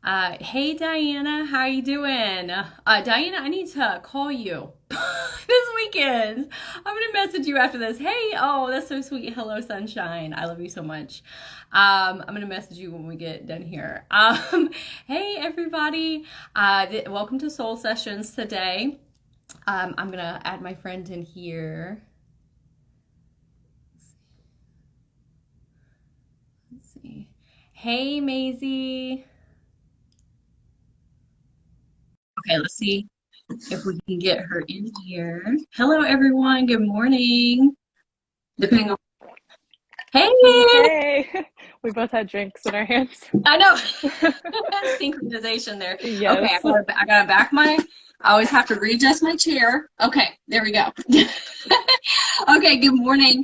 Hey Diana, how you doing? Diana, I need to call you this weekend. I'm gonna message you after this. Hey, oh, that's so sweet. Hello, sunshine. I love you so much. I'm gonna message you when we get done here. Hey everybody. Welcome to Soul Sessions today. I'm gonna add my friend in here. Let's see. Hey Mazie. Okay, let's see if we can get her in here. Hello, everyone. Good morning. Depending on. Hey, Hey, we both had drinks in our hands. I know synchronization there. Okay, Yes. I gotta back my. I always have to readjust my chair. Okay, there we go. Okay, good morning.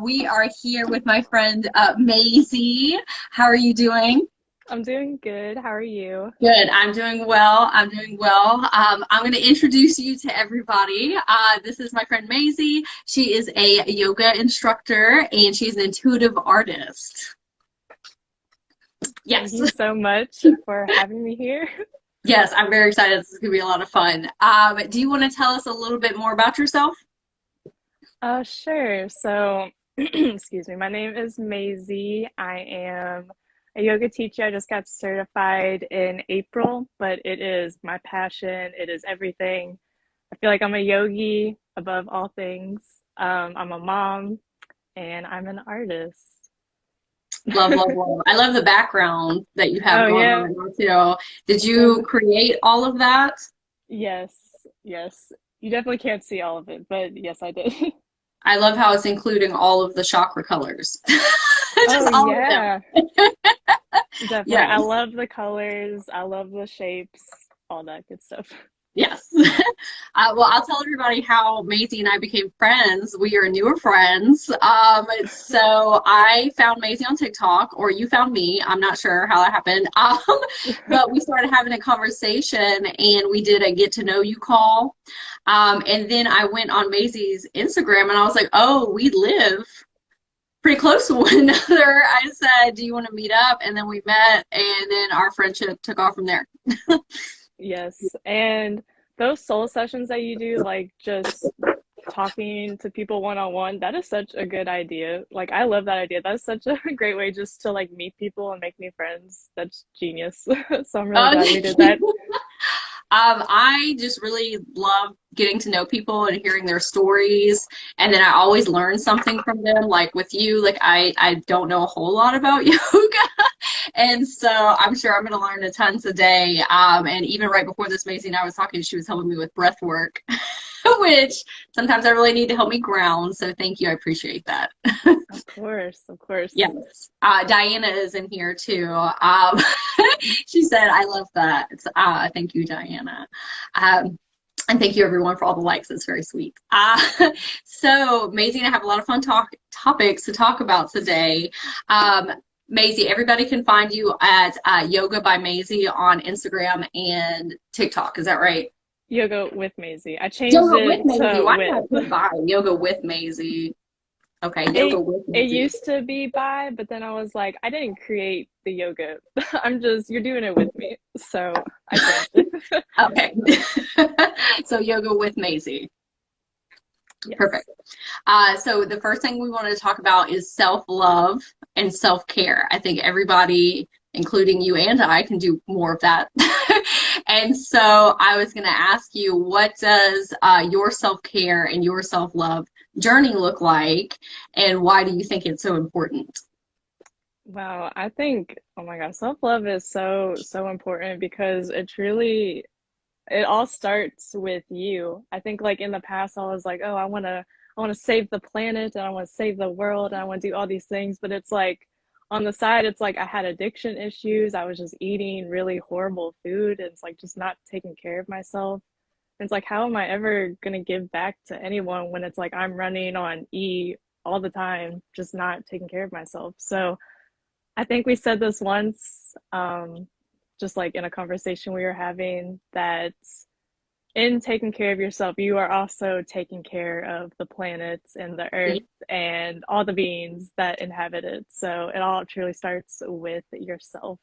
We are here with my friend Mazie. How are you doing? I'm doing good. How are you? Good. I'm doing well. I'm doing well. I'm going to introduce you to everybody. This is my friend Maisie. She is a yoga instructor and she's an intuitive artist. Thank Yes. you so much for having me here. Yes, I'm very excited. This is going to be a lot of fun. Do you want to tell us a little bit more about yourself? Sure. So, excuse me. My name is Mazie. I am a yoga teacher. I just got certified in April, but it is my passion. It is everything. I feel like I'm a yogi above all things. I'm a mom and I'm an artist. Love, love, love. I love the background that you have Oh, going yeah. on too. Did you So create all of that? yes, yes. You definitely can't see all of it, but yes, I did. I love how it's including all of the chakra colors. Oh Just all of them. yeah, definitely. I Yes. love the colors. I love the shapes, all that good stuff. Yes. Well, I'll tell everybody how Maisie and I became friends. We are newer friends. So I found Maisie on TikTok, or you found me. I'm not sure how that happened. But we started having a conversation and we did a get to know you call. And then I went on Maisie's Instagram and I was like, oh, we live pretty close to one another. I said, do you want to meet up? And then we met and then our friendship took off from there. Yes, and those soul sessions that you do, like just talking to people one on one, that is such a good idea. Like I love that idea. That's such a great way just to like meet people and make new friends. That's genius. So I'm really glad we did Okay. that. I just really love getting to know people and hearing their stories. And then I always learn something from them. Like with you, like I don't know a whole lot about yoga. And so I'm sure I'm going to learn a ton today. And even right before this, Maisie and I was talking, she was helping me with breath work, which sometimes I really need to help me ground. So thank you. I appreciate that. Of course, of course. Yes. Diana is in here too. She said, I love that. Thank you, Diana. And thank you everyone for all the likes. It's very sweet. So Maisie and I have a lot of fun topics to talk about today. Um, Maisie, everybody can find you at Yoga by Maisie on Instagram and TikTok. Is that right? Yoga with Maisie. I changed Yoga with it Maisie. to Why did I with. put by Yoga with Maisie? Okay, Yoga It with it Maisie. used to be by, but then I was like, I didn't create the yoga. I'm just you're doing it with me. So I changed it. Okay. So yoga with Maisie. Yes. Perfect. So the first thing we want to talk about is self-love and self-care. I think everybody, including you and I, can do more of that. And so I was going to ask you, what does your self-care and your self-love journey look like, and why do you think it's so important? Wow, I think, oh my God, self-love is so important because it all starts with you. I think like in the past I was like, oh, I want to save the planet and I want to save the world and I want to do all these things, but it's like on the side it's like I had addiction issues. I was just eating really horrible food. It's like just not taking care of myself. It's like how am I ever going to give back to anyone when it's like I'm running on E all the time, just not taking care of myself. So I think we said this once, just like in a conversation we were having, that in taking care of yourself, you are also taking care of the planets and the earth and all the beings that inhabit it. So it all truly starts with yourself.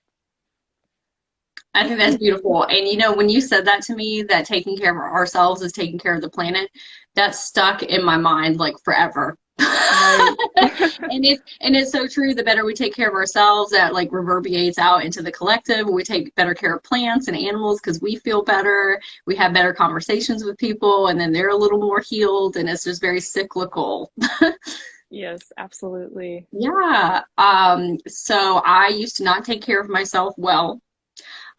I think that's beautiful. And you know, when you said that to me, that taking care of ourselves is taking care of the planet, that's stuck in my mind like forever. Right. And it's so true. The better we take care of ourselves, that like reverberates out into the collective. We take better care of plants and animals because we feel better. We have better conversations with people, and then they're a little more healed. And it's just very cyclical. Yes, absolutely. Yeah. So I used to not take care of myself well.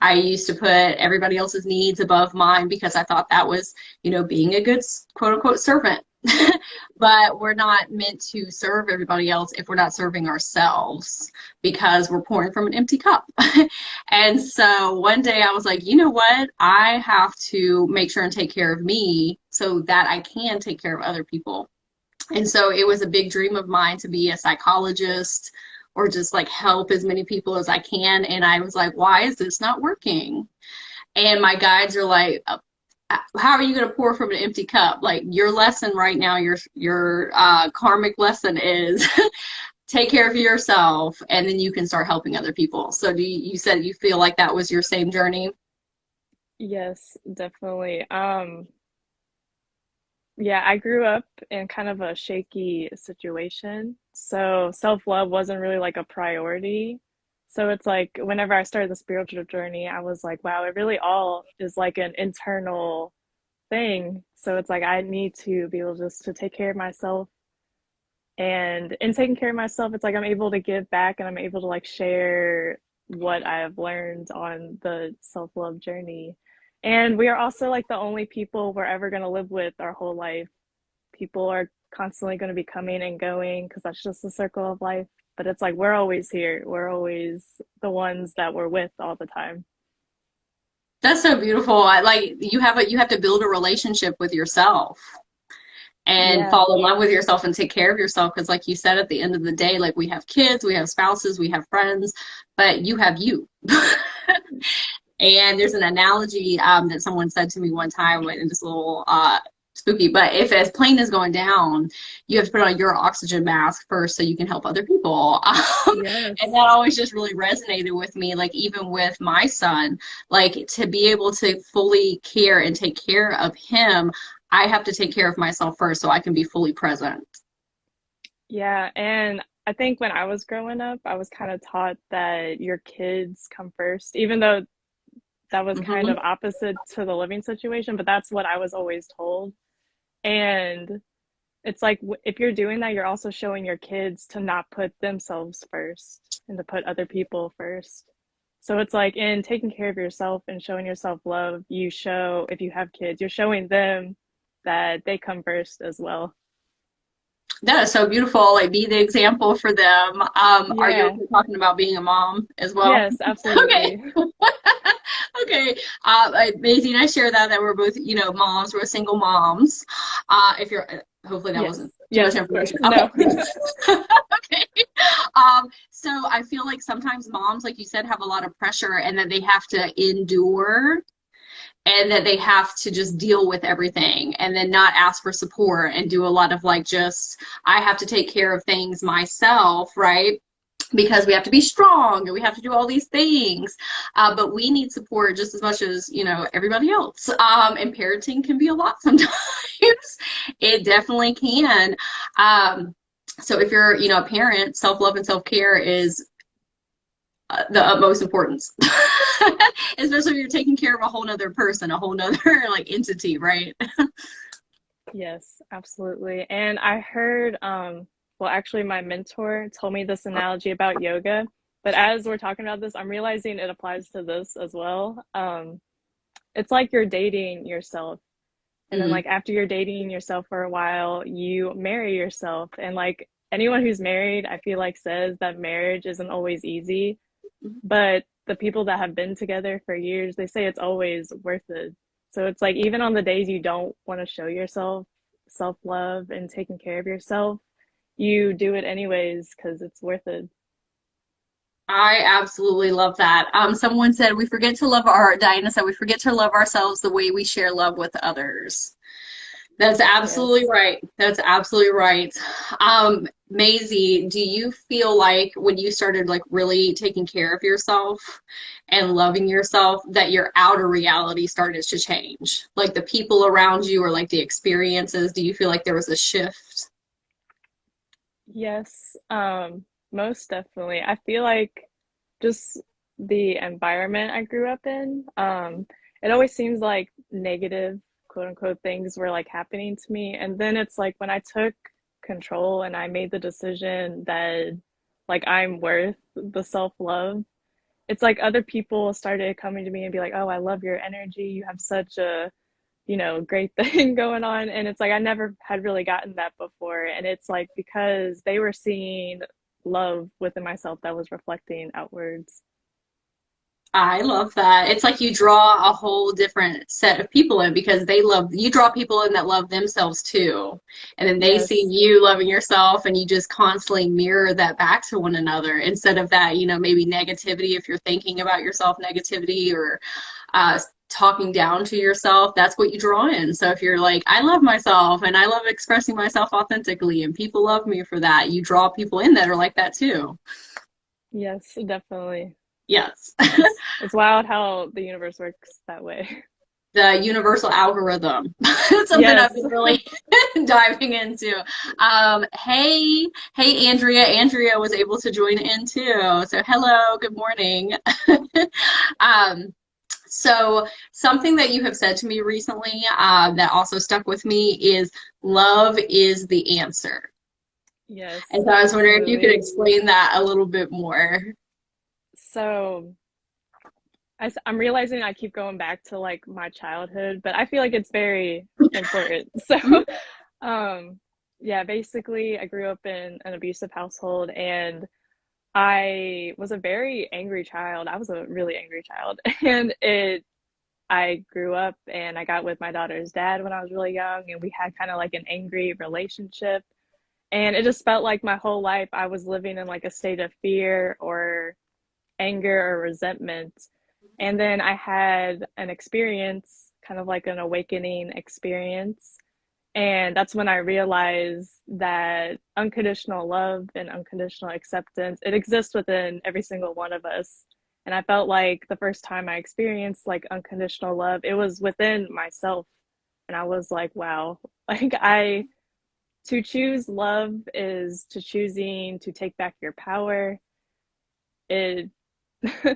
I used to put everybody else's needs above mine because I thought that was, being a good quote unquote servant. But we're not meant to serve everybody else if we're not serving ourselves because we're pouring from an empty cup. And so one day I was like, you know what? I have to make sure and take care of me so that I can take care of other people. And so it was a big dream of mine to be a psychologist or just like help as many people as I can. And I was like, why is this not working? And my guides are like, how are you going to pour from an empty cup? Like your lesson right now, your karmic lesson is take care of yourself, and then you can start helping other people. So you said you feel like that was your same journey? Yes, definitely. Yeah, I grew up in kind of a shaky situation. So self-love wasn't really like a priority. So it's like whenever I started the spiritual journey, I was like, wow, it really all is like an internal thing. So it's like I need to be able just to take care of myself. And in taking care of myself, it's like I'm able to give back and I'm able to like share what I have learned on the self-love journey. And we are also like the only people we're ever going to live with our whole life. People are constantly going to be coming and going because that's just the circle of life. But it's like we're always here. We're always the ones that we're with all the time. That's so beautiful. I like you have to build a relationship with yourself and Yeah. fall in love with yourself and take care of yourself because like you said, at the end of the day, like we have kids, we have spouses, we have friends, but you have you. And there's an analogy that someone said to me one time, and it's a little spooky, but if a plane is going down, you have to put on your oxygen mask first so you can help other people. And Yes. that always just really resonated with me, like even with my son, like to be able to fully care and take care of him, I have to take care of myself first so I can be fully present. Yeah. And I think when I was growing up, I was kind of taught that your kids come first, even though that was kind Hmm. of opposite to the living situation, but that's what I was always told. And it's like if you're doing that, you're also showing your kids to not put themselves first and to put other people first. So it's like in taking care of yourself and showing yourself love, you show, if you have kids, you're showing them that they come first as well. That is so beautiful. Like, be the example for them. Are you Yeah. okay talking about being a mom as well? Yes, Okay. absolutely. Okay. Maisie and I share that we're both, moms. We're single moms. If you're, hopefully that Yes. wasn't too much Yes, of course. information. Okay. No. Okay. So I feel like sometimes moms, like you said, have a lot of pressure and that they have to endure and that they have to just deal with everything and then not ask for support and do a lot of like just I have to take care of things myself, right? Because we have to be strong and we have to do all these things, but we need support just as much as everybody else. And parenting can be a lot sometimes. It definitely can. So if you're a parent, self-love and self-care is the utmost importance. Especially if you're taking care of a whole nother person, a whole nother like entity, right? Yes, absolutely. And I heard, well, actually, my mentor told me this analogy about yoga. But as we're talking about this, I'm realizing it applies to this as well. It's like you're dating yourself. And then, Mm-hmm. like, after you're dating yourself for a while, you marry yourself. And, like, anyone who's married, I feel like says that marriage isn't always easy. But the people that have been together for years, they say it's always worth it. So it's like even on the days you don't want to show yourself self-love and taking care of yourself, you do it anyways because it's worth it. I absolutely love that. Someone said Diana said we forget to love ourselves the way we share love with others. That's absolutely Yes. right. That's absolutely right. Maisie, do you feel like when you started like really taking care of yourself and loving yourself that your outer reality started to change? Like the people around you or like the experiences, do you feel like there was a shift? Yes, most definitely. I feel like just the environment I grew up in, it always seems like negative, quote unquote, things were like happening to me. And then it's like when I took control and I made the decision that like I'm worth the self-love, it's like other people started coming to me and be like, "Oh, I love your energy. You have such a, great thing going on." And it's like I never had really gotten that before. And it's like because they were seeing love within myself that was reflecting outwards. I love that. It's like you draw a whole different set of people in because they love, you draw people in that love themselves too. And then they see Yes. you loving yourself and you just constantly mirror that back to one another instead of that, maybe negativity if you're thinking about yourself, negativity or uh, talking down to yourself, that's what you draw in. So if you're like, I love myself and I love expressing myself authentically and people love me for that, you draw people in that are like that too. Yes, definitely. Yes. It's wild how the universe works that way. The universal algorithm. It's something I've Yes. been really diving into. Hey, Andrea. Andrea was able to join in too. So hello, good morning. um, so something that you have said to me recently that also stuck with me is love is the answer. And Yes, so I was wondering if you could absolutely. explain that a little bit more. So I'm realizing I keep going back to like my childhood, but I feel like it's very important. So, Mhm. um, yeah, basically, I grew up in an abusive household and I was a very angry child. I was a really angry child. I grew up and I got with my daughter's dad when I was really young, and we had kind of like an angry relationship. And it just felt like my whole life I was living in like a state of fear or anger or resentment. And then I had an experience, kind of like an awakening experience. And that's when I realized that unconditional love and unconditional acceptance, it exists within every single one of us. And I felt like the first time I experienced like unconditional love, it was within myself. And I was like, wow, like to choose love is to choosing to take back your power. It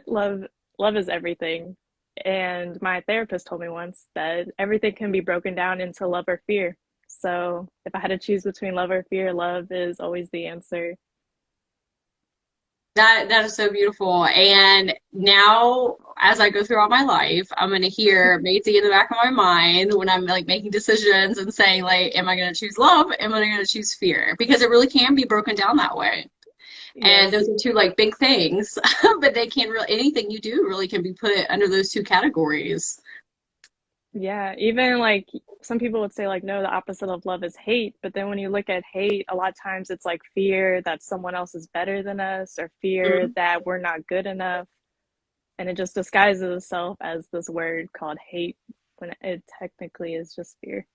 love love is everything. And my therapist told me once that everything can be broken down into love or fear. So if I had to choose between love or fear, love is always the answer. That is so beautiful. And now, as I go throughout my life, I'm gonna hear Mazie in the back of my mind when I'm like making decisions and saying like, am I gonna choose love? Am I gonna choose fear? Because it really can be broken down that way. And those Yes. are two like big things, but they can really anything you do really can be put under those two categories. Yeah. Even like some people would say like no, the opposite of love is hate, but then when you look at hate, a lot of times it's like fear that someone else is better than us or fear Mhm. that we're not good enough. And it just disguises itself as this word called hate when it technically is just fear.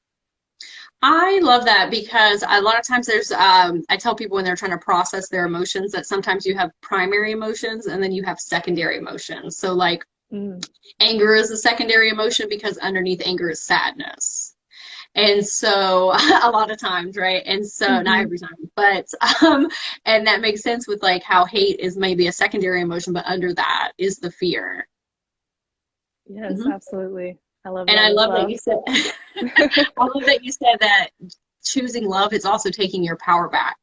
I love that because a lot of times I tell people when they're trying to process their emotions that sometimes you have primary emotions and then you have secondary emotions. So like Mm, anger is a secondary emotion because underneath anger is sadness. And so a lot of times, right? And so not hmm. every time, but um and that makes sense with like how hate is maybe a secondary emotion, but under that is the fear. Yes, Hmm. absolutely. I love And that I as love that well. you said I love that you said that choosing love is also taking your power back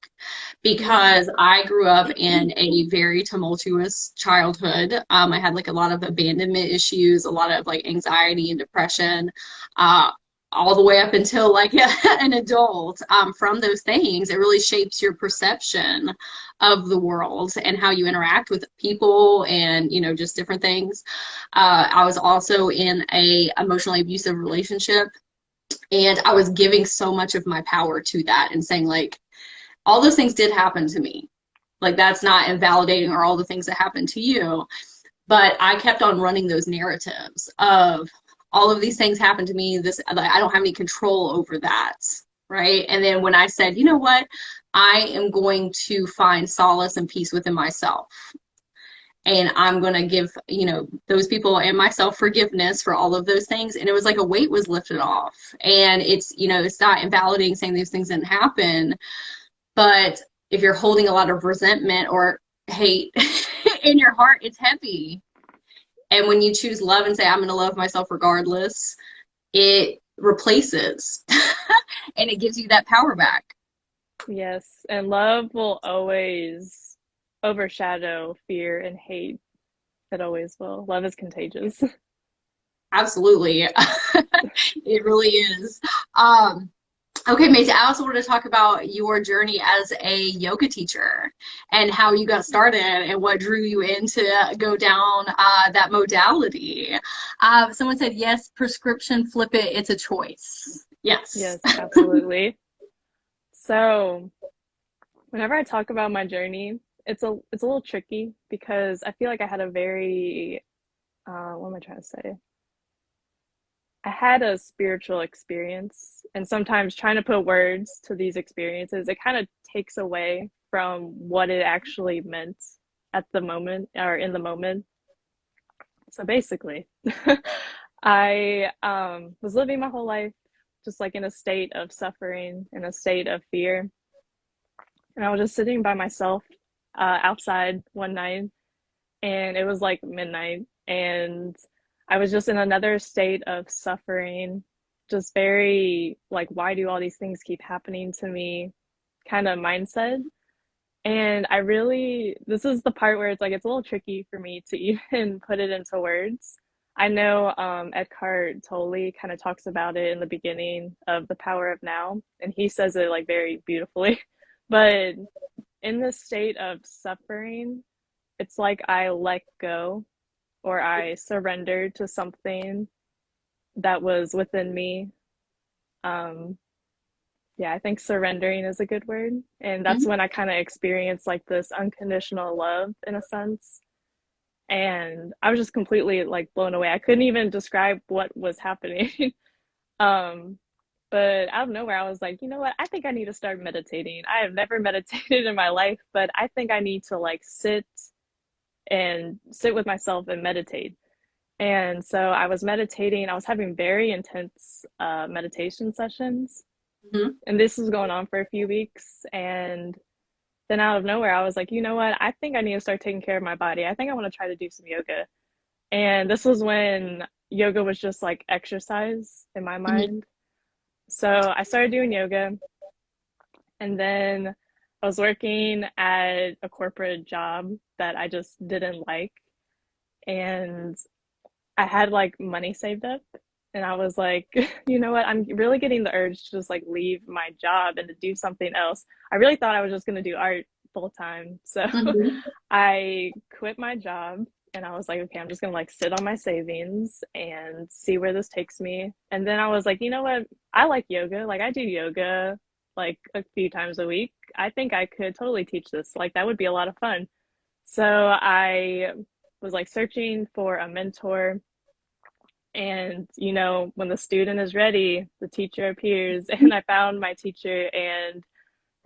Yeah. because I grew up in a very tumultuous childhood. I had like a lot of abandonment issues, a lot of like anxiety and depression, uh, all the way up until like an adult. From those things, it really shapes your perception of the world and how you interact with people and just different things. I was also in a emotionally abusive relationship and I was giving so much of my power to that and saying like all those things did happen to me, like that's not invalidating or all the things that happened to you, but I kept on running those narratives of all of these things happen to me. This, like, I don't have any control over that. Right. And then when I said, you know what, I am going to find solace and peace within myself. And I'm going to give, those people and myself forgiveness for all of those things. And it was like a weight was lifted off. And it's not invalidating saying these things didn't happen. But if you're holding a lot of resentment or hate in your heart, it's heavy. And when you choose love and say, I'm going to love myself regardless, it replaces and it gives you that power back. Yes, and love will always overshadow fear and hate. It always will. Love is contagious. Absolutely. It really is. Um, okay, Macy, I also wanted to talk about your journey as a yoga teacher and how you got started and what drew you in to go down that modality. Someone said, yes, prescription, flip it, it's a choice. Yes. Yes, absolutely. So, whenever I talk about my journey, it's a little tricky because I feel like I had a very what am I trying to say? I had a spiritual experience, and sometimes trying to put words to these experiences, it kind of takes away from what it actually meant at the moment or in the moment. So basically, I was living my whole life just like in a state of suffering, in a state of fear. And I was just sitting by myself outside one night, and it was like midnight, and I was just in another state of suffering, just very like, why do all these things keep happening to me kind of mindset. And this is the part where it's like, it's a little tricky for me to even put it into words. I know Eckhart Tolle kind of talks about it in the beginning of The Power of Now, and he says it like very beautifully. But in this state of suffering, it's like I let go or I surrendered to something that was within me. Um, yeah, I think surrendering is a good word. And that's Mhm. when I kind of experienced like this unconditional love in a sense. And I was just completely like blown away. I couldn't even describe what was happening. um, but out of nowhere, I was like, you know what? I think I need to start meditating. I have never meditated in my life, but I think I need to like sit with myself and meditate. And so I was meditating. I was having very intense meditation sessions, Mhm. and this was going on for a few weeks. And then out of nowhere, I was like, you know what? I think I need to start taking care of my body. I think I want to try to do some yoga. And this was when yoga was just like exercise in my Mhm. mind. So I started doing yoga, and then I was working at a corporate job that I just didn't like. And I had like money saved up, and I was like, you know what? I'm really getting the urge to just like leave my job and to do something else. I really thought I was just going to do art full time. So Mhm. I quit my job, and I was like, okay, I'm just going to like sit on my savings and see where this takes me. And then I was like, you know what? I like yoga. Like I do yoga like a few times a week. I think I could totally teach this. Like that would be a lot of fun. So I was like searching for a mentor, and when the student is ready, the teacher appears. And I found my teacher, and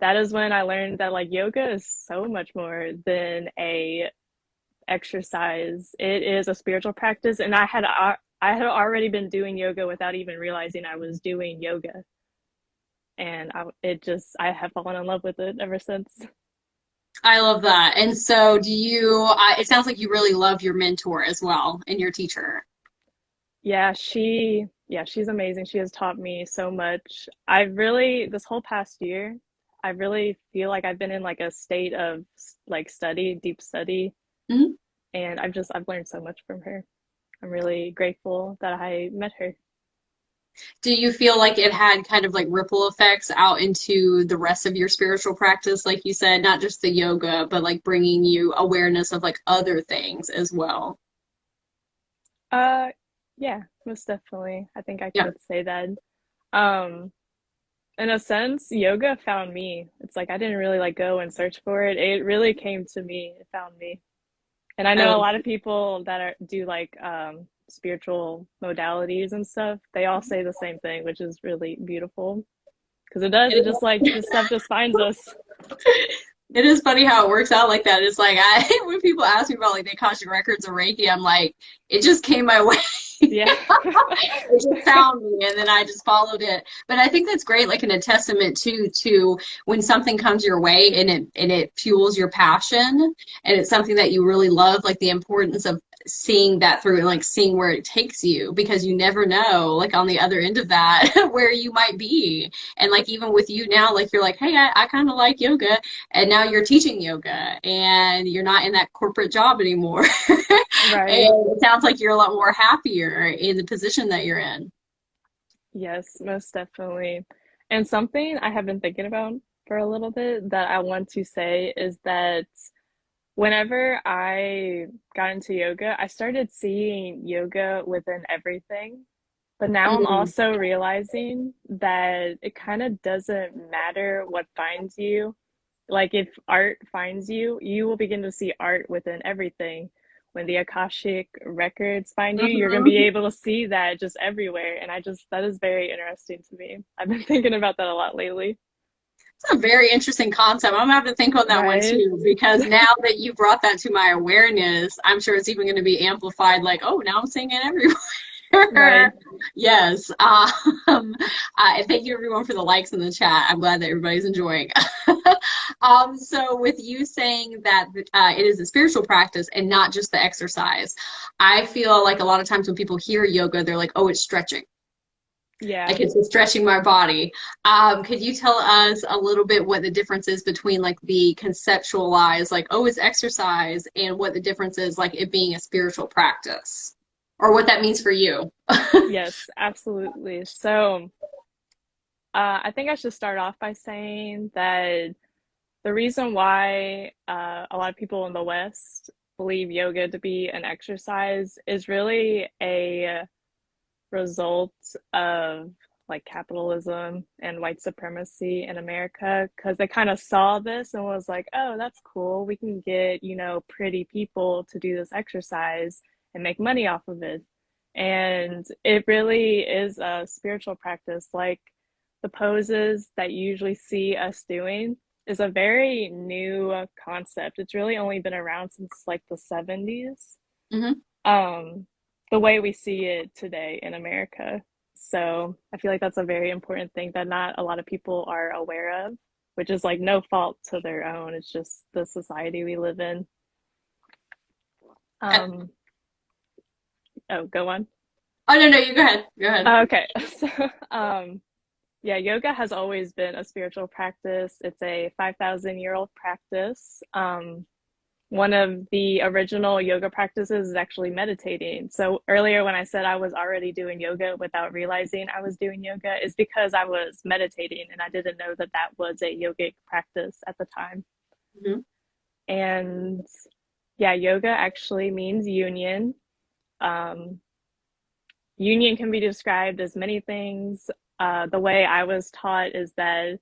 that is when I learned that like yoga is so much more than a exercise. It is a spiritual practice, and I had already been doing yoga without even realizing I was doing yoga. And I have fallen in love with it ever since. I love that. And so, it sounds like you really love your mentor as well and your teacher. She's amazing. She has taught me so much. This whole past year, I really feel like I've been in like a state of like deep study, Mhm. and I've learned so much from her. I'm really grateful that I met her. Do you feel like it had kind of like ripple effects out into the rest of your spiritual practice, like you said, not just the yoga, but like bringing you awareness of like other things as well? Uh, yeah, most definitely. I think I Yeah. could say that. Um, in a sense, yoga found me. It's like I didn't really like go and search for it. It really came to me. It found me. And I know a Oh, lot of people that do like spiritual modalities and stuff, they all say the same thing, which is really beautiful. Because it does, it just like this stuff just finds us. it is funny how it works out like that. It's like when people ask me about like the Akashic records or Reiki, I'm like, it just came my way. Yeah. It just found me and then I just followed it. But I think that's great, like in a testament to when something comes your way and it fuels your passion and it's something that you really love, like the importance of seeing that through and like seeing where it takes you because you never know like on the other end of that where you might be. And like even with you now, like you're like, hey, I kind of like yoga and now you're teaching yoga and you're not in that corporate job anymore. Right. And it sounds like you're a lot more happier in the position that you're in. Yes, most definitely. And something I have been thinking about for a little bit that I want to say is that whenever I got into yoga, I started seeing yoga within everything. But now I'm Mm, also realizing that it kind of doesn't matter what finds you. Like if art finds you, you will begin to see art within everything. When the Akashic records find you, you're going to be mhm. able to see that just everywhere. And that is very interesting to me. I've been thinking about that a lot lately. It's a very interesting concept. I'm gonna have to think on that one Right? too, because now that you brought that to my awareness, I'm sure it's even going to be amplified. Like, oh, now I'm seeing it everywhere. Right. Yes. Thank you everyone for the likes in the chat. I'm glad that everybody's enjoying. So with you saying that it is a spiritual practice and not just the exercise, I feel like a lot of times when people hear yoga, they're like, oh, it's stretching. Yeah. Like it's stretching my body. Could you tell us a little bit what the difference is between like the conceptualized, like, oh, it's exercise, and what the difference is, like it being a spiritual practice, or what that means for you? Yes, absolutely. So, I think I should start off by saying that the reason why a lot of people in the West believe yoga to be an exercise is really a result of like capitalism and white supremacy in America because they kind of saw this and was like, oh, that's cool. We can get, pretty people to do this exercise and make money off of it. And it really is a spiritual practice. Like the poses that you usually see us doing is a very new concept. It's really only been around since like the 70s. Hmm. Um, the way we see it today in America. So I feel like that's a very important thing that not a lot of people are aware of, which is like no fault to their own. It's just the society we live in. Um, oh, go on. Oh no, no, you go ahead. Go ahead. Okay. So, yeah, yoga has always been a spiritual practice. It's a 5,000-year-old practice. One of the original yoga practices is actually meditating. So earlier when I said I was already doing yoga without realizing I was doing yoga is because I was meditating and I didn't know that that was a yogic practice at the time. Hmm. And yeah, yoga actually means union. Um, Union can be described as many things. The way I was taught is that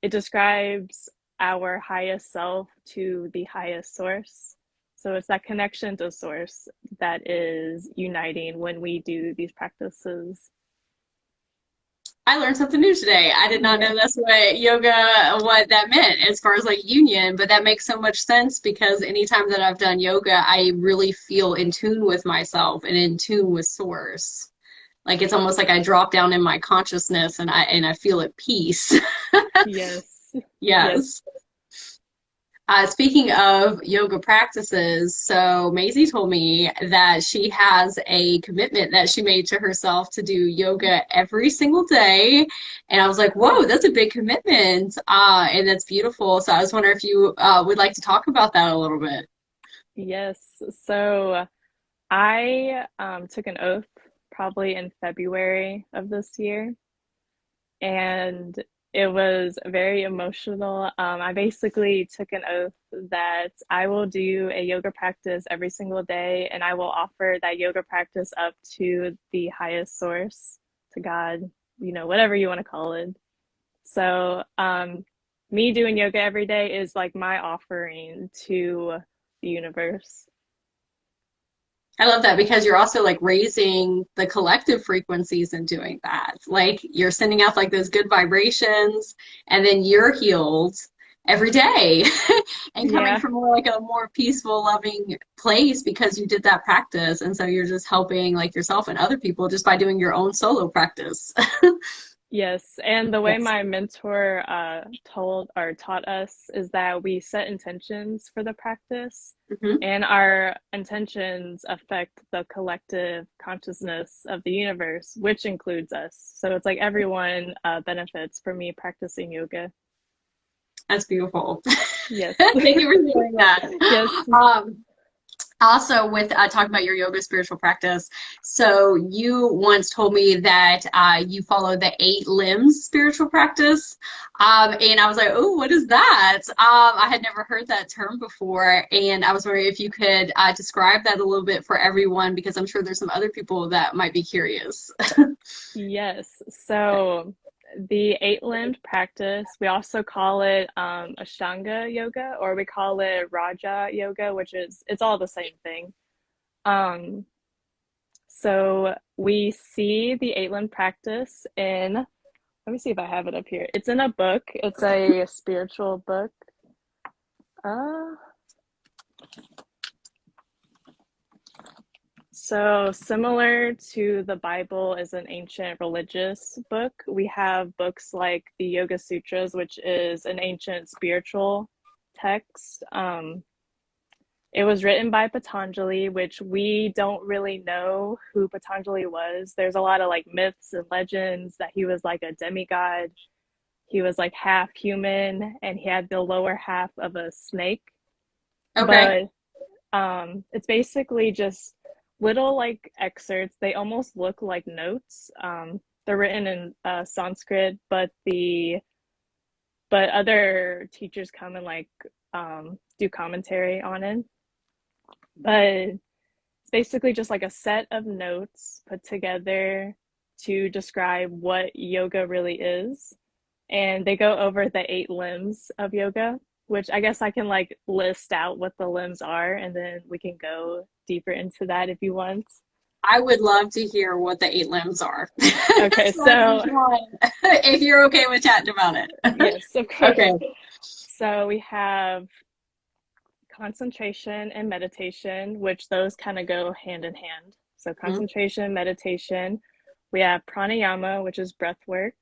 it describes our highest self to the highest source. So it's that connection to source that is uniting when we do these practices. I learned something new today. I did not Yeah. know that's what yoga, what that meant as far as like union, but that makes so much sense because anytime that I've done yoga, I really feel in tune with myself and in tune with source. Like it's almost like I drop down in my consciousness and I feel at peace. Yes. Yes. Yes. Speaking of yoga practices, so Maisie told me that she has a commitment that she made to herself to do yoga every single day. And I was like, Yeah. whoa, that's a big commitment. And that's beautiful. So I was wondering if you would like to talk about that a little bit. Yes. So I took an oath probably in February of this year. And it was very emotional. I basically took an oath that I will do a yoga practice every single day, and I will offer that yoga practice up to the highest source, to God, whatever you want to call it. So, me doing yoga every day is like my offering to the universe. I love that because you're also like raising the collective frequencies in doing that. Like you're sending out like those good vibrations and then you're healed every day and coming Yeah. from more like a more peaceful, loving place because you did that practice. And so you're just helping like yourself and other people just by doing your own solo practice. Yes, and the way Yes. my mentor told or taught us is that we set intentions for the practice, Hmm. and our intentions affect the collective consciousness of the universe, which includes us. So it's like everyone benefits from me practicing yoga. That's beautiful. Yes. Thank you for sharing that. Yes. Um, Also, with talking about your yoga spiritual practice, so you once told me that you follow the eight limbs spiritual practice, and I was like, "Oh, what is that?" I had never heard that term before, and I was wondering if you could describe that a little bit for everyone, because I'm sure there's some other people that might be curious. Yes. So the eight-limbed practice, we also call it Ashtanga yoga, or we call it Raja yoga, which is it's all the same thing. Um, so we see the eight-limbed practice in, let me see if I have it up here. It's in a book. It's a spiritual book. Uh, So, similar to the Bible is an ancient religious book, we have books like the Yoga Sutras, which is an ancient spiritual text. It was written by Patanjali, which we don't really know who Patanjali was. There's a lot of like myths and legends that he was like a demigod. He was like half human and he had the lower half of a snake. Okay. But it's basically just little like excerpts. They almost look like notes. They're written in Sanskrit, but other teachers come and like do commentary on it. But it's basically just like a set of notes put together to describe what yoga really is. And they go over the eight limbs of yoga, which I guess I can like list out what the limbs are, and then we can go deeper into that if you want. I would love to hear what the eight limbs are. Okay, So that's so each one, if you're okay with chatting about it. yes, of Okay. course. So we have concentration and meditation, which those kind of go hand in hand. So Mhm. concentration, meditation. We have pranayama, which is breath work.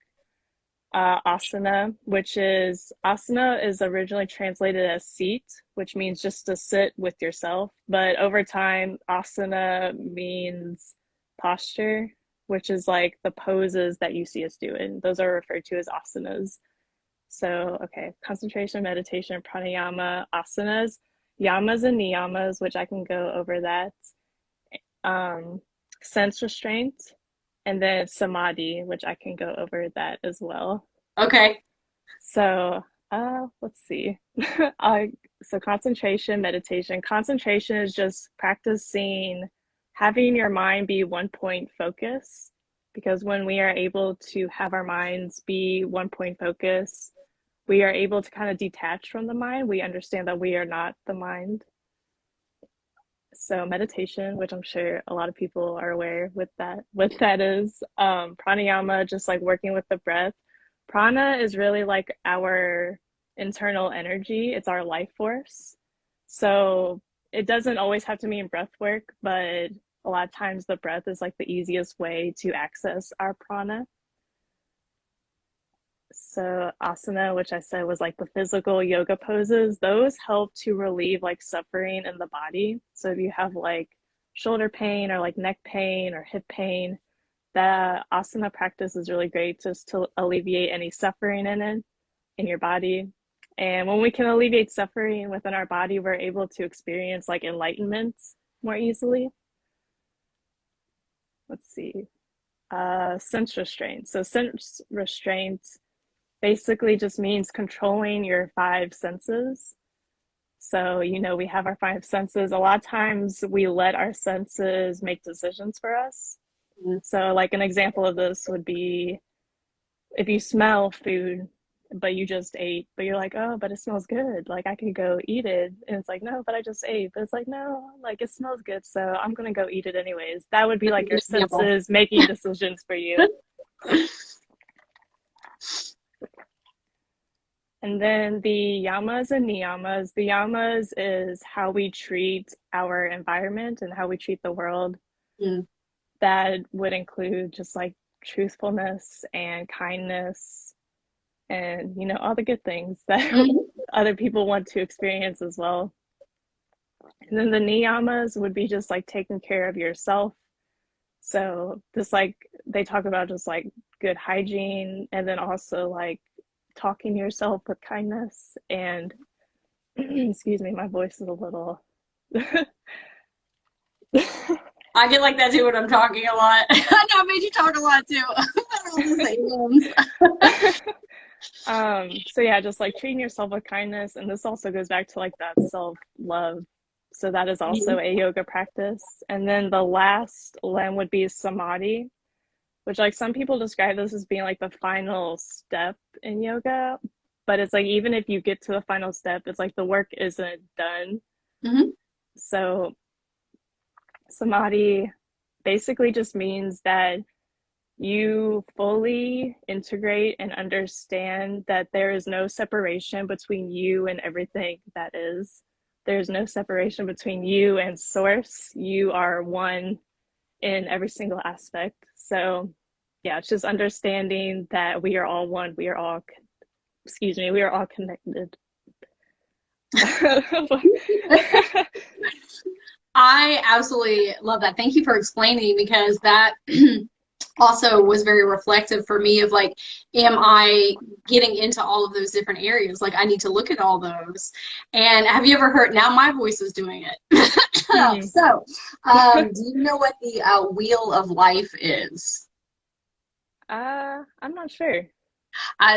Asana is originally translated as seat, which means just to sit with yourself. But over time, asana means posture, which is like the poses that you see us doing. Those are referred to as asanas. So, okay, concentration, meditation, pranayama, asanas, yamas and niyamas, which I can go over that. Um, Sense restraint, and then samadhi, which I can go over that as well. Okay. So, let's see. uh, so concentration, meditation. Concentration is just practicing having your mind be one point focus. Because when we are able to have our minds be one point focus, we are able to kind of detach from the mind. We understand that we are not the mind. So meditation, which I'm sure a lot of people are aware with that, what that is. Pranayama, just like working with the breath. Prana is really like our internal energy. It's our life force. So it doesn't always have to mean breath work, but a lot of times the breath is like the easiest way to access our prana. So asana, which I said was like the physical yoga poses, those help to relieve like suffering in the body. So if you have like shoulder pain or like neck pain or hip pain, the asana practice is really great just to alleviate any suffering in it in your body. And when we can alleviate suffering within our body, we're able to experience like enlightenment more easily. Let's see. Sense restraint. So sense restraint basically just means controlling your five senses. So, we have our five senses. A lot of times we let our senses make decisions for us. Mhm. So, like an example of this would be if you smell food, but you just ate, but you're like, oh, but it smells good. Like I could go eat it. And it's like, no, but I just ate. But it's like, no, like it smells good, so I'm gonna go eat it anyways. That would be That's a like your good example. senses making decisions for you. And then the yamas and niyamas. The yamas is how we treat our environment and how we treat the world. Mm. That would include just like truthfulness and kindness and, you know, all the good things that Mhm. other people want to experience as well. And then the niyamas would be just like taking care of yourself. So just like they talk about just like good hygiene and then also like talking to yourself with kindness and excuse me, my voice is a little I get like that too when I'm talking a lot. I know I made you talk a lot too. All the same ones. so yeah, just like treating yourself with kindness. And this also goes back to like that self-love. So that is also Mhm. a yoga practice. And then the last limb would be samadhi, which like some people describe this as being like the final step in yoga. But it's like even if you get to the final step, it's like the work isn't done. Mhm. So samadhi basically just means that you fully integrate and understand that there is no separation between you and everything that is. There's no separation between you and source. You are one in every single aspect. So, yeah, it's just understanding that we are all one. We are all, excuse me, we are all connected. I absolutely love that. Thank you for explaining because that also was very reflective for me of like, am I getting into all of those different areas? Like, I need to look at all those. And have you ever heard? Now my voice is doing it. Hmm. So, do you know what the wheel of life is? I'm not sure.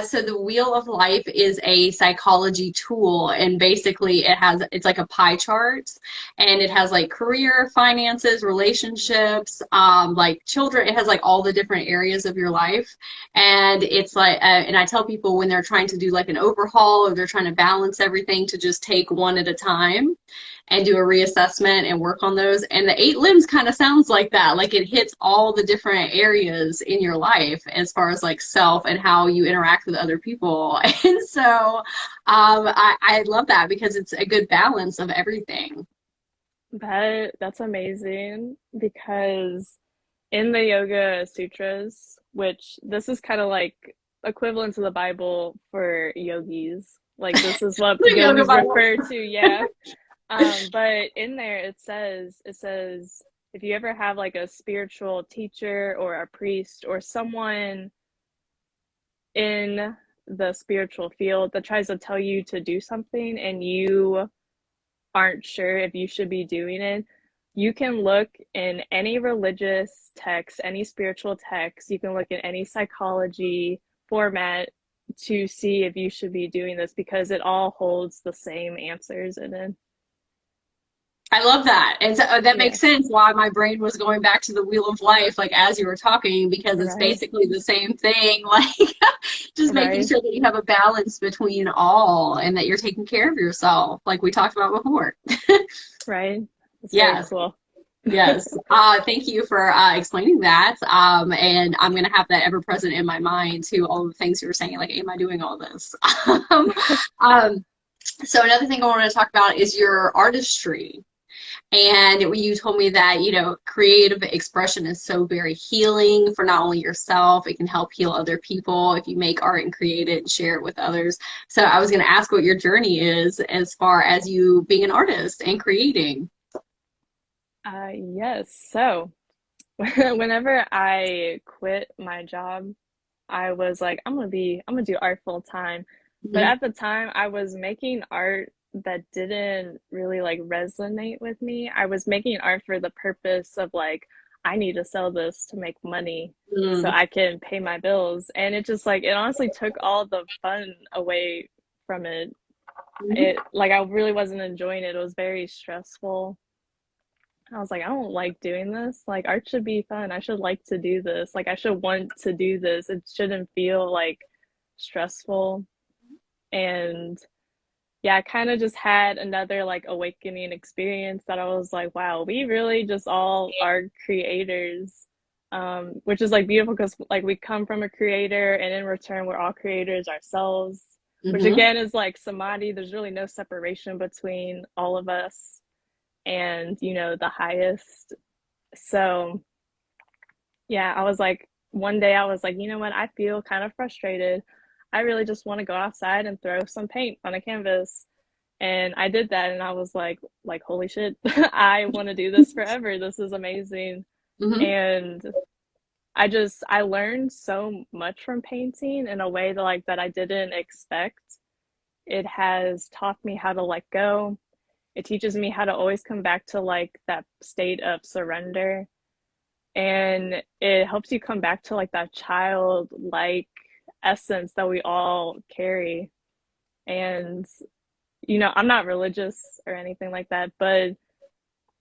So the Wheel of Life is a psychology tool, and basically it's like a pie chart, and it has like career, finances, relationships, like children. It has like all the different areas of your life, and it's like, and I tell people when they're trying to do like an overhaul or they're trying to balance everything to just take one at a time and do a reassessment and work on those. And the eight limbs kind of sounds like that. Like it hits all the different areas in your life as far as like self and how you interact with other people. And so I love that because it's a good balance of everything. That's amazing because in the Yoga Sutras, which this is kind of like equivalent to the Bible for yogis, like this is what The yoga yogis Bible. refer to, yeah. But in there it says if you ever have like a spiritual teacher or a priest or someone in the spiritual field that tries to tell you to do something and you aren't sure if you should be doing it, you can look in any religious text, any spiritual text, you can look in any psychology format to see if you should be doing this because it all holds the same answers in it. I love that. And so that Yeah, makes sense why my brain was going back to the Wheel of Life, like as you were talking, because it's right, basically the same thing. Like just making right, sure that you have a balance between all and that you're taking care of yourself, like we talked about before. right. It's very Yes. cool. Yes. Thank you for explaining that. And I'm going to have that ever present in my mind to all the things you were saying, like, am I doing all this? um, um, so another thing I want to talk about is your artistry. And you told me that, creative expression is so very healing for not only yourself, it can help heal other people if you make art and create it and share it with others. So I was going to ask what your journey is as far as you being an artist and creating. Yes. So whenever I quit my job, I was like, I'm gonna do art full time. But Mhm. at the time, I was making art that didn't really like resonate with me. I was making art for the purpose of like, I need to sell this to make money so Mm. I can pay my bills. And it just like, it honestly took all the fun away from it. Mhm. It like, I really wasn't enjoying it. It was very stressful. I was like, I don't like doing this. Like, art should be fun. I should like to do this. Like, I should want to do this. It shouldn't feel like stressful. And yeah, I kind of just had another like awakening experience that I was like, wow, we really just all are creators. Which is like beautiful because like we come from a creator, and in return we're all creators ourselves, which Mm-hmm. again is like samadhi. There's really no separation between all of us and, you know, the highest. So yeah, I was like, one day I was like, you know what, I feel kind of frustrated. I really just want to go outside and throw some paint on a canvas. And I did that, and I was like, holy shit, I want to do this forever. This is amazing. Mm-hmm. And I learned so much from painting in a way that like that I didn't expect. It has taught me how to let go. It teaches me how to always come back to like that state of surrender. And it helps you come back to like that childlike essence that we all carry. And you know, I'm not religious or anything like that, but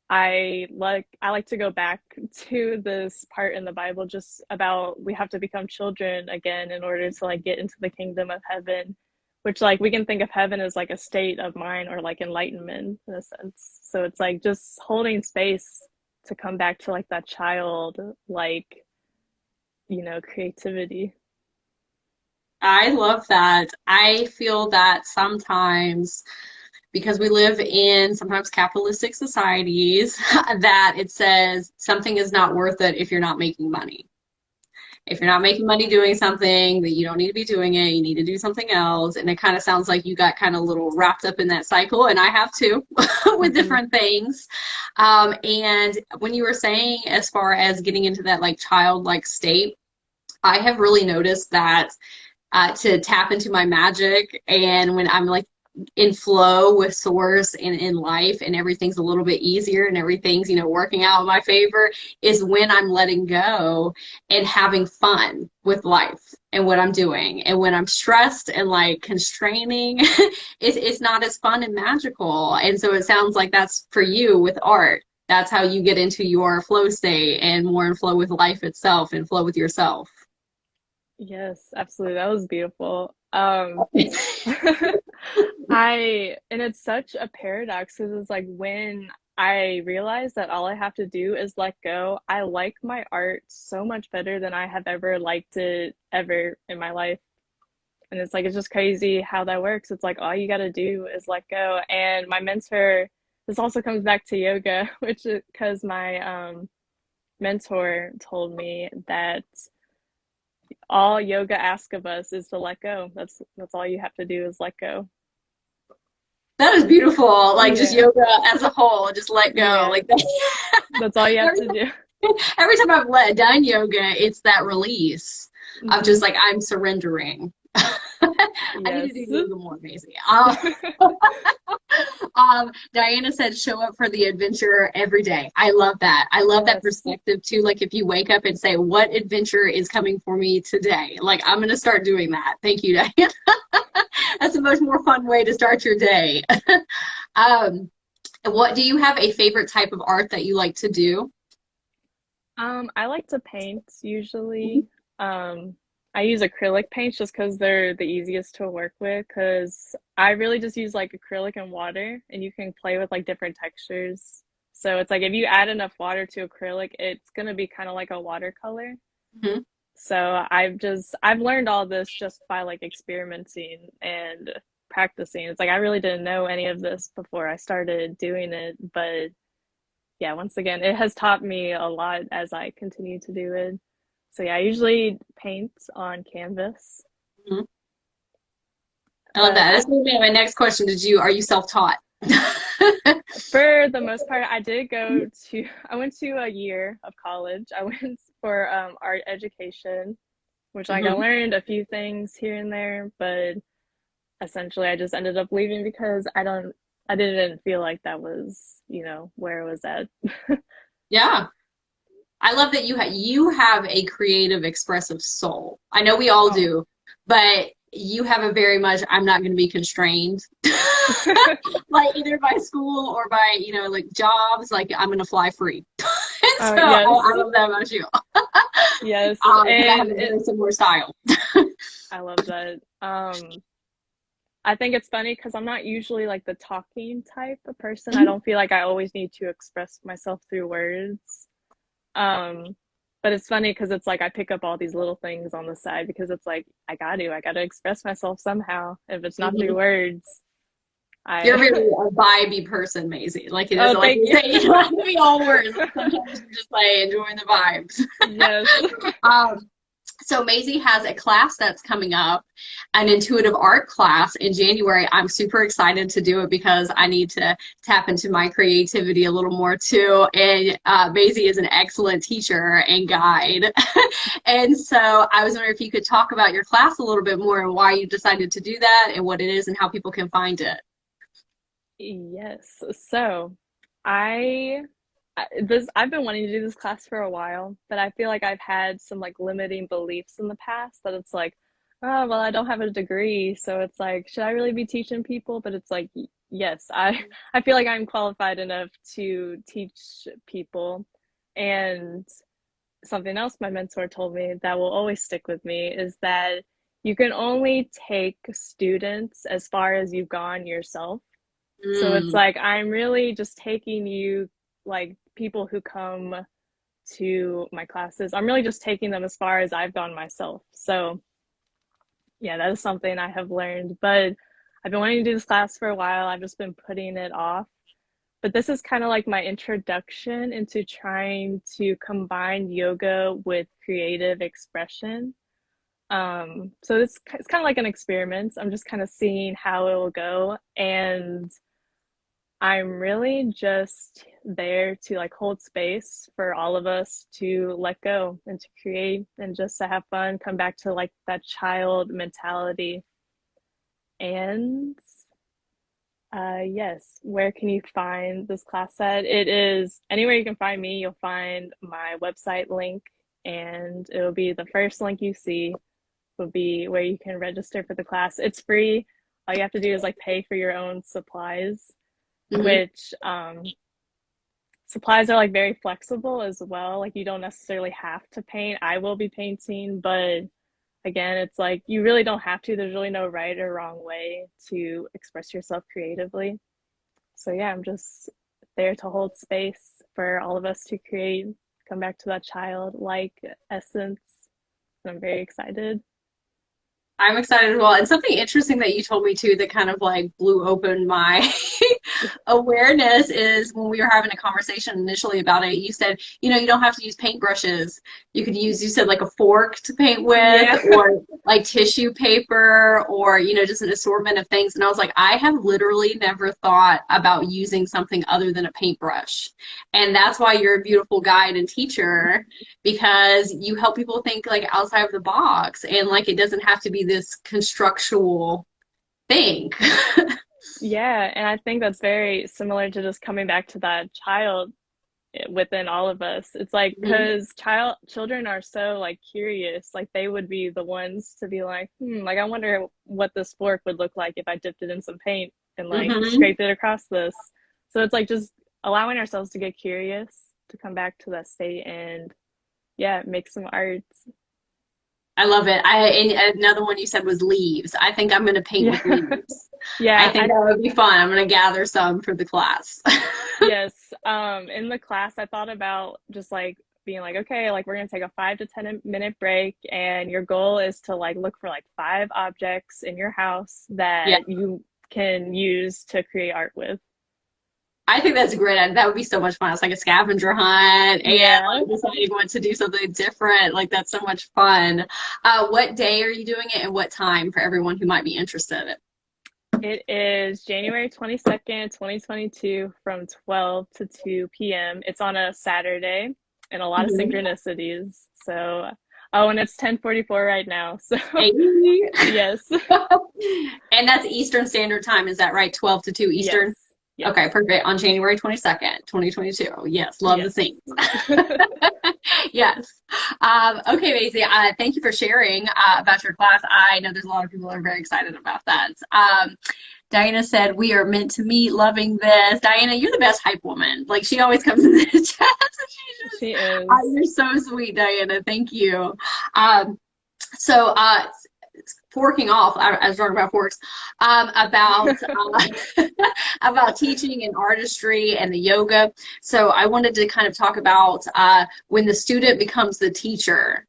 I like to go back to this part in the Bible just about we have to become children again in order to like get into the kingdom of heaven, which like we can think of heaven as like a state of mind or like enlightenment in a sense. So it's like just holding space to come back to like that child like, you know, creativity. I love that. I feel that sometimes because we live in sometimes capitalistic societies that it says something is not worth it if you're not making money. If you're not making money doing something, that you don't need to be doing it, you need to do something else. And it kind of sounds like you got kind of a little wrapped up in that cycle, and I have too, with Mm-hmm. different things. And when you were saying as far as getting into that like childlike state, I have really noticed that to tap into my magic. And when I'm like in flow with source and in life and everything's a little bit easier and everything's, you know, working out in my favor is when I'm letting go and having fun with life and what I'm doing. And when I'm stressed and like constraining, it's not as fun and magical. And so it sounds like that's for you with art. That's how you get into your flow state and more in flow with life itself and flow with yourself. Yes, absolutely. That was beautiful. And it's such a paradox because it's like when I realize that all I have to do is let go, I like my art so much better than I have ever liked it ever in my life. And it's like, it's just crazy how that works. It's like all you got to do is let go. And my mentor, this also comes back to yoga, which is because my mentor told me that all yoga asks of us is to let go. That's all you have to do is let go. That is beautiful. Like just Yeah. yoga as a whole, just let go. Yeah. Like that. That's all you have every to do. every time I've done yoga, it's that release of Hmm. just like I'm surrendering. I need to do Yes. yoga more, Mazie. Diana said, show up for the adventure every day. I love that. I love that Yes. perspective too. Like if you wake up and say, what adventure is coming for me today? Like I'm going to start doing that. Thank you, Diana. That's a much more fun way to start your day. um, what do you have a favorite type of art that you like to do? I like to paint usually. I use acrylic paints just because they're the easiest to work with because I really just use like acrylic and water and you can play with like different textures. So it's like if you add enough water to acrylic, it's gonna be kind of like a watercolor. Mhm. So I've learned all this just by like experimenting and practicing. It's like I really didn't know any of this before I started doing it, but yeah, once again, it has taught me a lot as I continue to do it. So yeah, I usually paint on canvas, Mhm. I love but that. That's gonna be my next question. Are you self-taught? for the most part, I went to a year of college. I went for art education, which like I Mhm. learned a few things here and there, but essentially I just ended up leaving because I didn't feel like that was, you know, where it was at. Yeah. I love that you have a creative, expressive soul. I know we all Oh. do, but you have a very much I'm not going to be constrained, like either by school or by like jobs. Like I'm going to fly free. And Oh, so I yes. love that about you Yes. because I have And a it very similar style. I love that. I think it's funny because I'm not usually like the talking type of person. I Mhm. don't feel like I always need to express myself through words. Um, but it's funny because it's like I pick up all these little things on the side because it's like I gotta express myself somehow. If it's not through Mhm. words, You're I very a vibey person, Maisie. Like it oh isn't like thank you you. say you don't have to be all words. Like sometimes you're just like enjoying the vibes. Yes. Um, so Maisie has a class that's coming up, an intuitive art class in January. I'm super excited to do it because I need to tap into my creativity a little more too. And Maisie is an excellent teacher and guide. And so I was wondering if you could talk about your class a little bit more and why you decided to do that and what it is and how people can find it. Yes. So I this I've been wanting to do this class for a while, but I feel like I've had some like limiting beliefs in the past that it's like, oh, well, I don't have a degree, so it's like, should I really be teaching people? But it's like, yes, I feel like I'm qualified enough to teach people. And something else my mentor told me that will always stick with me is that you can only take students as far as you've gone yourself. So it's Mm. like I'm really just taking you, like people who come to my classes, I'm really just taking them as far as I've gone myself. So yeah, that is something I have learned. But I've been wanting to do this class for a while. I've just been putting it off. But this is kind of like my introduction into trying to combine yoga with creative expression. So it's kind of like an experiment. I'm just kind of seeing how it will go. And I'm really just there to like hold space for all of us to let go and to create and just to have fun, come back to like that child mentality. And yes, where can you find this class at? It is anywhere you can find me, you'll find my website link, and it'll be the first link you see will be where you can register for the class. It's free. All you have to do is like pay for your own supplies, Mhm. which supplies are like very flexible as well. Like you don't necessarily have to paint. I will be painting, but again, it's like you really don't have to. There's really no right or wrong way to express yourself creatively. So yeah, I'm just there to hold space for all of us to create, come back to that childlike essence. And I'm very excited. I'm excited as well. And something interesting that you told me too that kind of like blew open my awareness is when we were having a conversation initially about it, you said, you don't have to use paintbrushes. You could use, you said like a fork to paint with Yeah. or like tissue paper or, just an assortment of things. And I was like, I have literally never thought about using something other than a paintbrush. And that's why you're a beautiful guide and teacher because you help people think like outside of the box and like it doesn't have to be this constructual thing. Yeah, and I think that's very similar to just coming back to that child within all of us. It's like Mhm. because children are so like curious, like they would be the ones to be like, like I wonder what this fork would look like if I dipped it in some paint and like Mhm. scraped it across this. So it's like just allowing ourselves to get curious, to come back to that state and yeah, make some art. I love it. And another one you said was leaves. I think I'm going to paint Yeah. with leaves. I Yeah, think that would be fun. I'm going to gather some for the class. yes. In the class, I thought about just like being like, okay, like we're gonna take a 5 to 10 minute break, and your goal is to like look for like 5 objects in your house Yeah, that you can use to create art with. I think that's great. That would be so much fun. It's like a scavenger hunt and Yeah, like deciding what to do something different. Like that's so much fun. What day are you doing it and what time for everyone who might be interested? it is January 22nd, 2022 from 12 to 2 p.m. It's on a Saturday and a lot of Mhm. synchronicities. So, oh, and it's 10:44 right now. So, Hey. yes. And that's Eastern Standard Time, is that right? 12 to 2 Eastern? Yes. Okay, Yes. perfect. On January 22nd, 2022. Yes, love the Yes. things. Yes. Okay, Maisie, thank you for sharing about your class. I know there's a lot of people that are very excited about that. Diana said, we are meant to meet, loving this. Diana, you're the best hype woman. Like, she always comes in the chat. So she's just, She is. you're so sweet, Diana. Thank you. Um, so, forking off. I was talking about forks, about about teaching and artistry and the yoga. So I wanted to kind of talk about when the student becomes the teacher.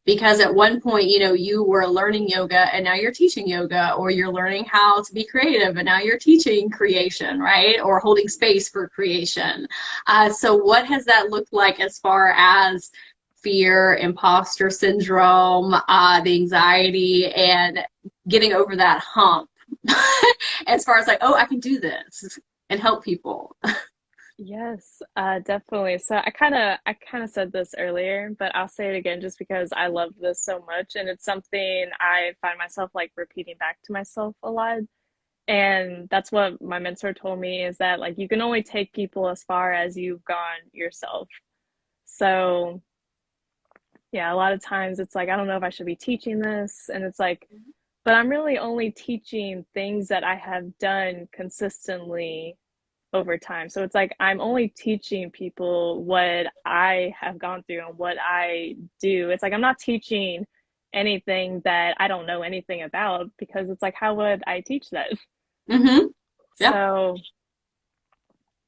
Because at one point, you know, you were learning yoga and now you're teaching yoga, or you're learning how to be creative and now you're teaching creation, right? Or holding space for creation. So, what has that looked like as far as fear, imposter syndrome, the anxiety, and getting over that hump? As far as like, oh, I can do this and help people. Yes, definitely. So I kind of said this earlier, but I'll say it again just because I love this so much, and it's something I find myself like repeating back to myself a lot. And that's what my mentor told me, is that like you can only take people as far as you've gone yourself. So yeah, a lot of times it's like I don't know if I should be teaching this, and it's like, but I'm really only teaching things that I have done consistently over time. So it's like I'm only teaching people what I have gone through and what I do. It's like I'm not teaching anything that I don't know anything about, because it's like, how would I teach that? Mm-hmm. Yeah. So,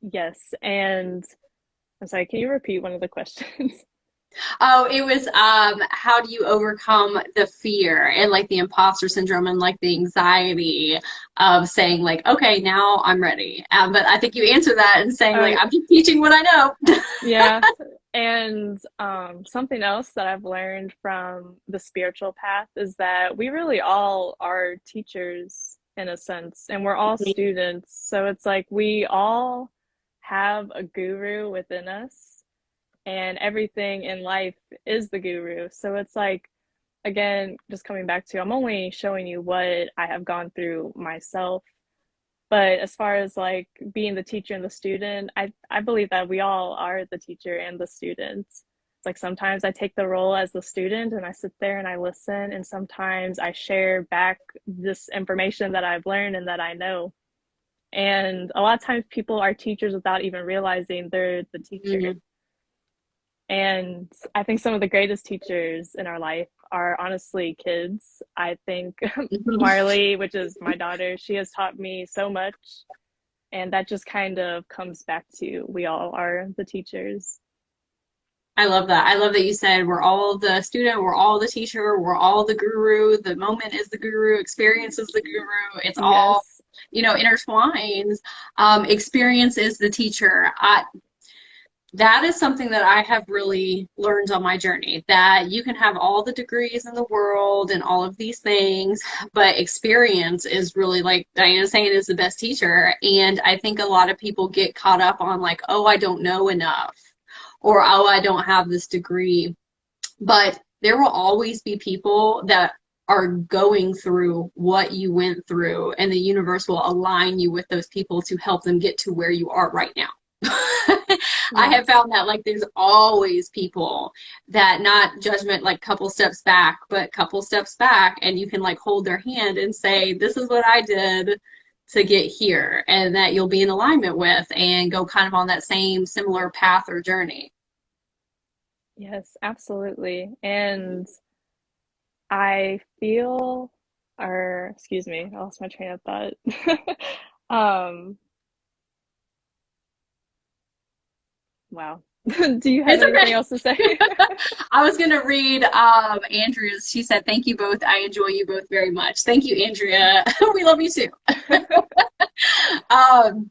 yes. And I'm sorry, can you repeat one of the questions? Oh, it was how do you overcome the fear and like the imposter syndrome and like the anxiety of saying like, okay, now I'm ready. But I think you answered that and saying like, Oh, I'm just teaching what I know. yeah. And something else that I've learned from the spiritual path is that we really all are teachers in a sense, and we're all students. So it's like we all have a guru within us, and everything in life is the guru. So it's like, again, just coming back to, I'm only showing you what I have gone through myself. But as far as like being the teacher and the student, I believe that we all are the teacher and the student. It's like sometimes I take the role as the student and I sit there and I listen, and sometimes I share back this information that I've learned and that I know. And a lot of times people are teachers without even realizing they're the teacher. Mhm. And I think some of the greatest teachers in our life are honestly kids. I think Marley, which is my daughter, she has taught me so much. And that just kind of comes back to we all are the teachers. I love that. I love that you said we're all the student, we're all the teacher, we're all the guru. The moment is the guru, experience is the guru. It's all, Yes. you know, intertwines. Experience is the teacher. That is something that I have really learned on my journey, that you can have all the degrees in the world and all of these things, but experience is really, like Diana's saying, is the best teacher. And I think a lot of people get caught up on like, oh, I don't know enough, or oh, I don't have this degree. But there will always be people that are going through what you went through, and the universe will align you with those people to help them get to where you are right now. I have Yes. found that like there's always people that, not judgment like couple steps back, but couple steps back, and you can like hold their hand and say, this is what I did to get here, and that you'll be in alignment with and go kind of on that same similar path or journey. Yes, absolutely. And I feel, or excuse me, I lost my train of thought. um, wow. Do you have It's anything okay. else to say? I was gonna read Andrea's. She said, "Thank you both. I enjoy you both very much." Thank you, Andrea. We love you too. Um,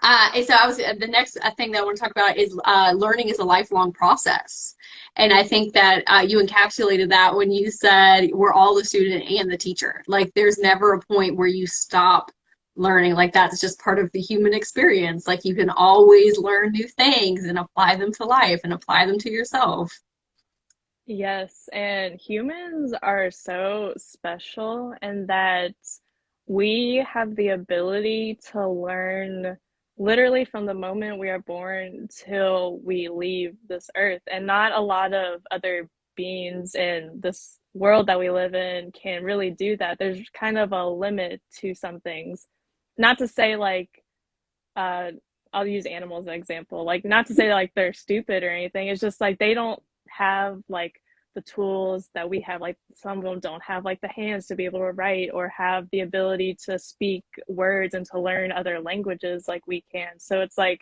and so I was the next thing that I want to talk about is learning is a lifelong process. And I think that you encapsulated that when you said we're all the student and the teacher. Like there's never a point where you stop learning. Like that's just part of the human experience. Like you can always learn new things and apply them to life and apply them to yourself. Yes, and humans are so special in that we have the ability to learn literally from the moment we are born till we leave this earth. And not a lot of other beings in this world that we live in can really do that. There's kind of a limit to some things. Not to say like uh I'll use animals as an example. Like not to say like they're stupid or anything. It's just like they don't have like the tools that we have. Like some of them don't have like the hands to be able to write or have the ability to speak words and to learn other languages like we can. So it's like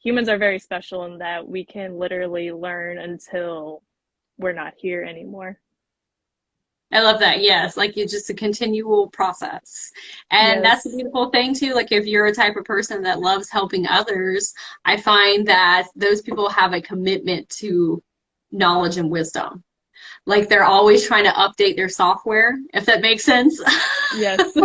humans are very special in that we can literally learn until we're not here anymore. I love that. Yes, like it's just a continual process. And that's the Yes. beautiful thing too. Like if you're a type of person that loves helping others, I find that those people have a commitment to knowledge and wisdom. Like they're always trying to update their software, if that makes sense. Yes.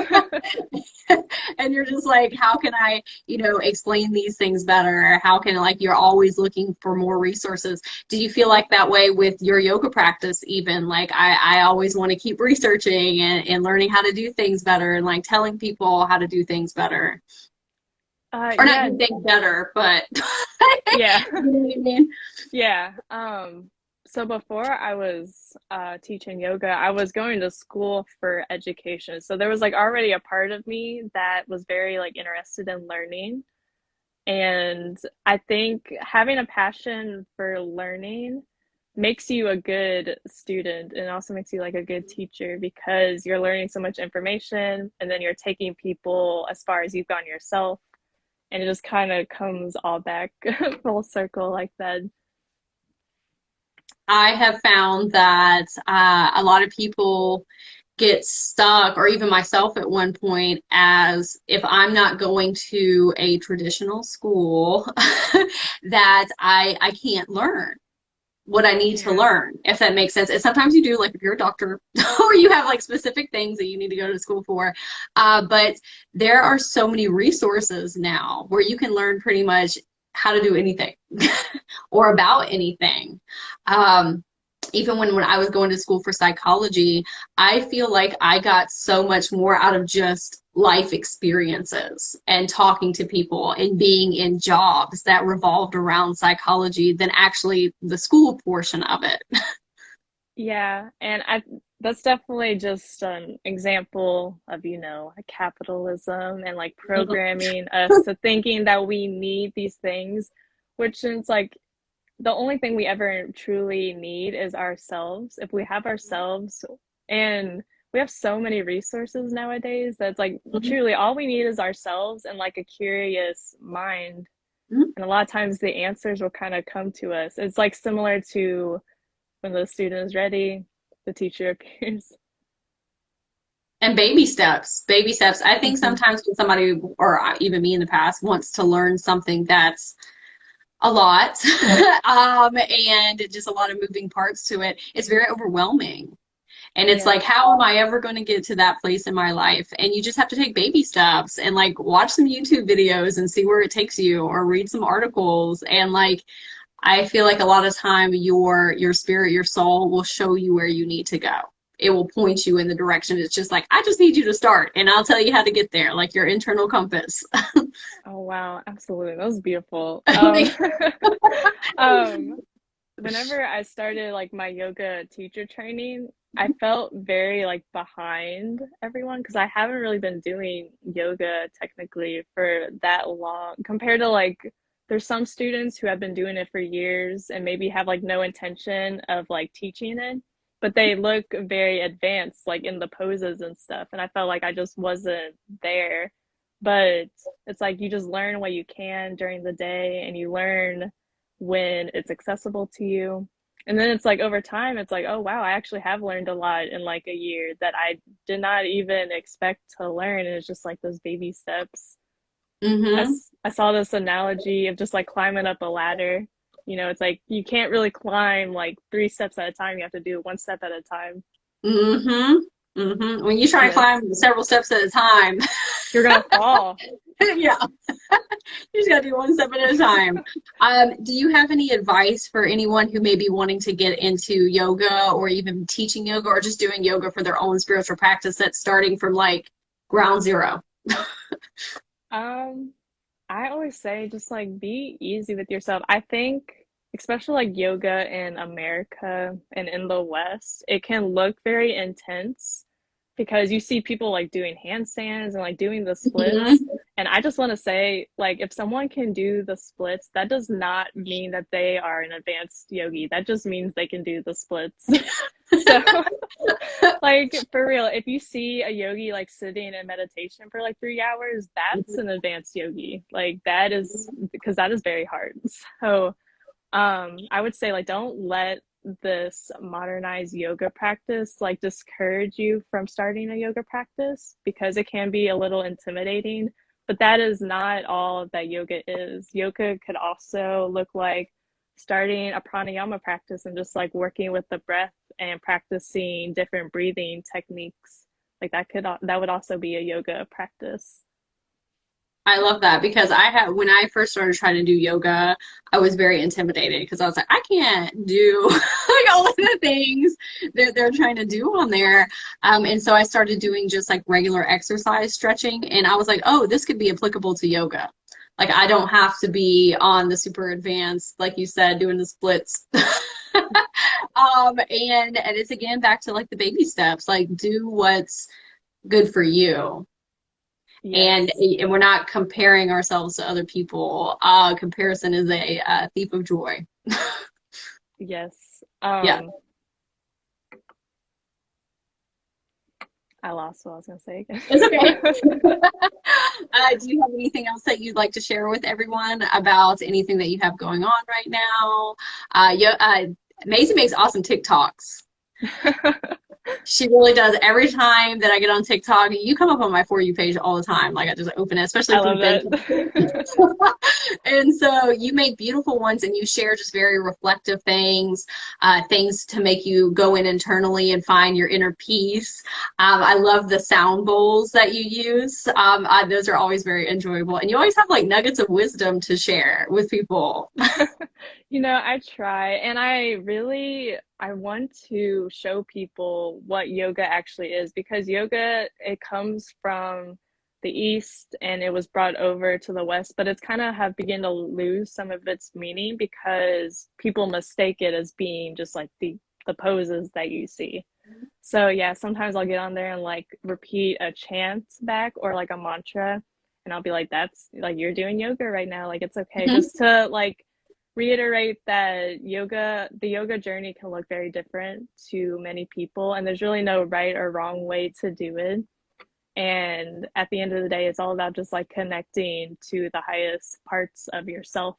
And you're just like, how can I, explain these things better? How can, like, you're always looking for more resources. Do you feel like that way with your yoga practice even? Like, I always want to keep researching and learning how to do things better and like telling people how to do things better. Or not Yeah, do things better, but yeah. you know what I mean? Yeah. So before I was teaching yoga, I was going to school for education. So there was like already a part of me that was very like interested in learning. And I think having a passion for learning makes you a good student and also makes you like a good teacher because you're learning so much information and then you're taking people as far as you've gone yourself. And it just kind of comes all back full circle like that. I have found that a lot of people get stuck, or even myself at one point, as if I'm not going to a traditional school, that I can't learn what I need to Yeah. learn, if that makes sense. And sometimes you do, like if you're a doctor or you have like specific things that you need to go to school for. But there are so many resources now where you can learn pretty much how to do anything or about anything. Um, Even when I was going to school for psychology, I feel like I got so much more out of just life experiences and talking to people and being in jobs that revolved around psychology than actually the school portion of it. Yeah, and I that's definitely just an example of, like capitalism and like programming us to thinking that we need these things, which is like the only thing we ever truly need is ourselves. If we have ourselves, and we have so many resources nowadays that's like truly all we need is ourselves and like a curious mind. And a lot of times the answers will kind of come to us. It's like similar to when the student is ready, the teacher appears. And baby steps, baby steps. I think Hmm. sometimes when somebody, or even me in the past, wants to learn something that's a lot, and just a lot of moving parts to it, it's very overwhelming. And it's Yeah. like, how am I ever going to get to that place in my life? And you just have to take baby steps and like watch some YouTube videos and see where it takes you, or read some articles. And like, I feel like a lot of time your spirit, your soul will show you where you need to go. It will point you in the direction. It's just like, I just need you to start and I'll tell you how to get there, like your internal compass. Oh wow, absolutely. That was beautiful. Um, Whenever I started like my yoga teacher training, I felt very like behind everyone because I haven't really been doing yoga technically for that long compared to like there's some students who have been doing it for years and maybe have like no intention of like teaching it, but they look very advanced like in the poses and stuff. And I felt like I just wasn't there. But it's like you just learn what you can during the day and you learn when it's accessible to you. And then it's like over time, it's like, oh wow, I actually have learned a lot in like a year that I did not even expect to learn. And it's just like those baby steps. Mm-hmm. I saw this analogy of just like climbing up a ladder. It's like you can't really climb like three steps at a time. You have to do one step at a time. Mm-hmm. Mm-hmm. When you try to Yes, climb several steps at a time, you're gonna fall. yeah, you just gotta do one step at a time. Do you have any advice for anyone who may be wanting to get into yoga or even teaching yoga or just doing yoga for their own spiritual practice that's starting from like ground zero? Um, I always say just like be easy with yourself. I think, especially like yoga in America and in the West, it can look very intense because you see people like doing handstands and like doing the splits. Mhm. And I just want to say, like, if someone can do the splits, that does not mean that they are an advanced yogi. That just means they can do the splits. So, like, for real, if you see a yogi like sitting in meditation for like 3 hours, that's an advanced yogi. Like, that is because that is very hard. So, I would say like don't let this modernized yoga practice like discourage you from starting a yoga practice because it can be a little intimidating, but that is not all that yoga is. Yoga could also look like starting a pranayama practice and just like working with the breath and practicing different breathing techniques. Like that would also be a yoga practice. I love that because I had when I first started trying to do yoga, I was very intimidated because I was like, I can't do like all of the things that they're trying to do on there. And so I started doing just like regular exercise stretching, and I was like, oh, this could be applicable to yoga. Like I don't have to be on the super advanced, like you said, doing the splits. And it's again back to like the baby steps, like do what's good for you. Yes. And we're not comparing ourselves to other people. Comparison is a thief of joy. Yes. Yeah, I lost what I was gonna say it's okay. again. Do you have anything else that you'd like to share with everyone about anything that you have going on right now? Maisie makes awesome TikToks. She really does. Every time that I get on TikTok, you come up on my For You page all the time. Like I just open it, especially I if love you've been. that. And so you make beautiful ones and you share just very reflective things, things to make you go in internally and find your inner peace. I love the sound bowls that you use. Those are always very enjoyable. And you always have like nuggets of wisdom to share with people. I try and I want to show people what yoga actually is because yoga it comes from the East and it was brought over to the West, but it's kind of have begun to lose some of its meaning because people mistake it as being just like the poses that you see. So yeah, sometimes I'll get on there and like repeat a chant back or like a mantra and I'll be like, that's like you're doing yoga right now. Like it's okay. Mhm. Just to like reiterate that the yoga journey can look very different to many people and there's really no right or wrong way to do it. And at the end of the day, it's all about just like connecting to the highest parts of yourself.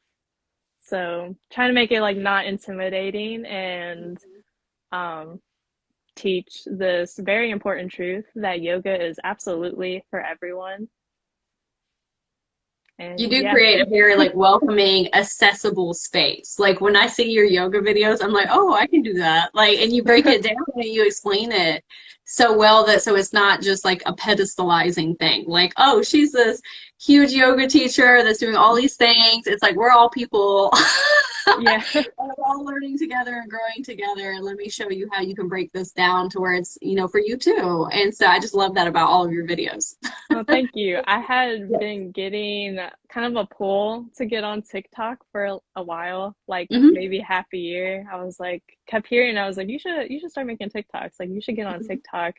So trying to make it like not intimidating and um teach this very important truth that yoga is absolutely for everyone. You And do yeah, create a very like welcoming, accessible space. Like when I see your yoga videos, I'm like, oh, I can do that. Like, and you break it down and you explain it so well that so it's not just like a pedestalizing thing. Like, oh, she's this huge yoga teacher that's doing all these things. It's like we're all people. yeah. And we're all learning together and growing together. And let me show you how you can break this down to where it's, for you too. And so I just love that about all of your videos. Well, thank you. I had been getting kind of a pull to get on TikTok for a while, like Hmm. maybe half a year. I was like, kept hearing, I was like, you should start making TikToks. Like, you should get on TikTok.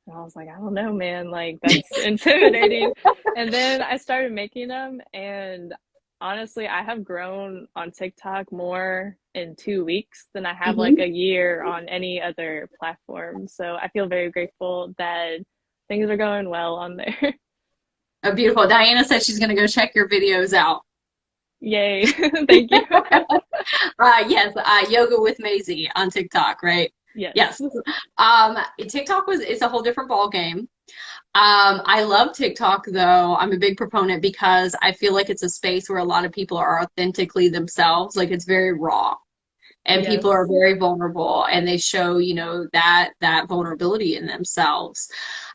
And I was like, I don't know, man. Like, that's intimidating. And then I started making them, and honestly, I have grown on TikTok more in 2 weeks than I have like Hmm. a year on any other platform. So I feel very grateful that things are going well on there. Oh, beautiful. Diana said she's going to go check your videos out. Yay. Thank you. Yes, yoga with Maisie on TikTok, right? Yes. Yes. TikTok it's a whole different ball game. I love TikTok though. I'm a big proponent because I feel like it's a space where a lot of people are authentically themselves. Like it's very raw and people are Yes. very vulnerable and they show that vulnerability in themselves.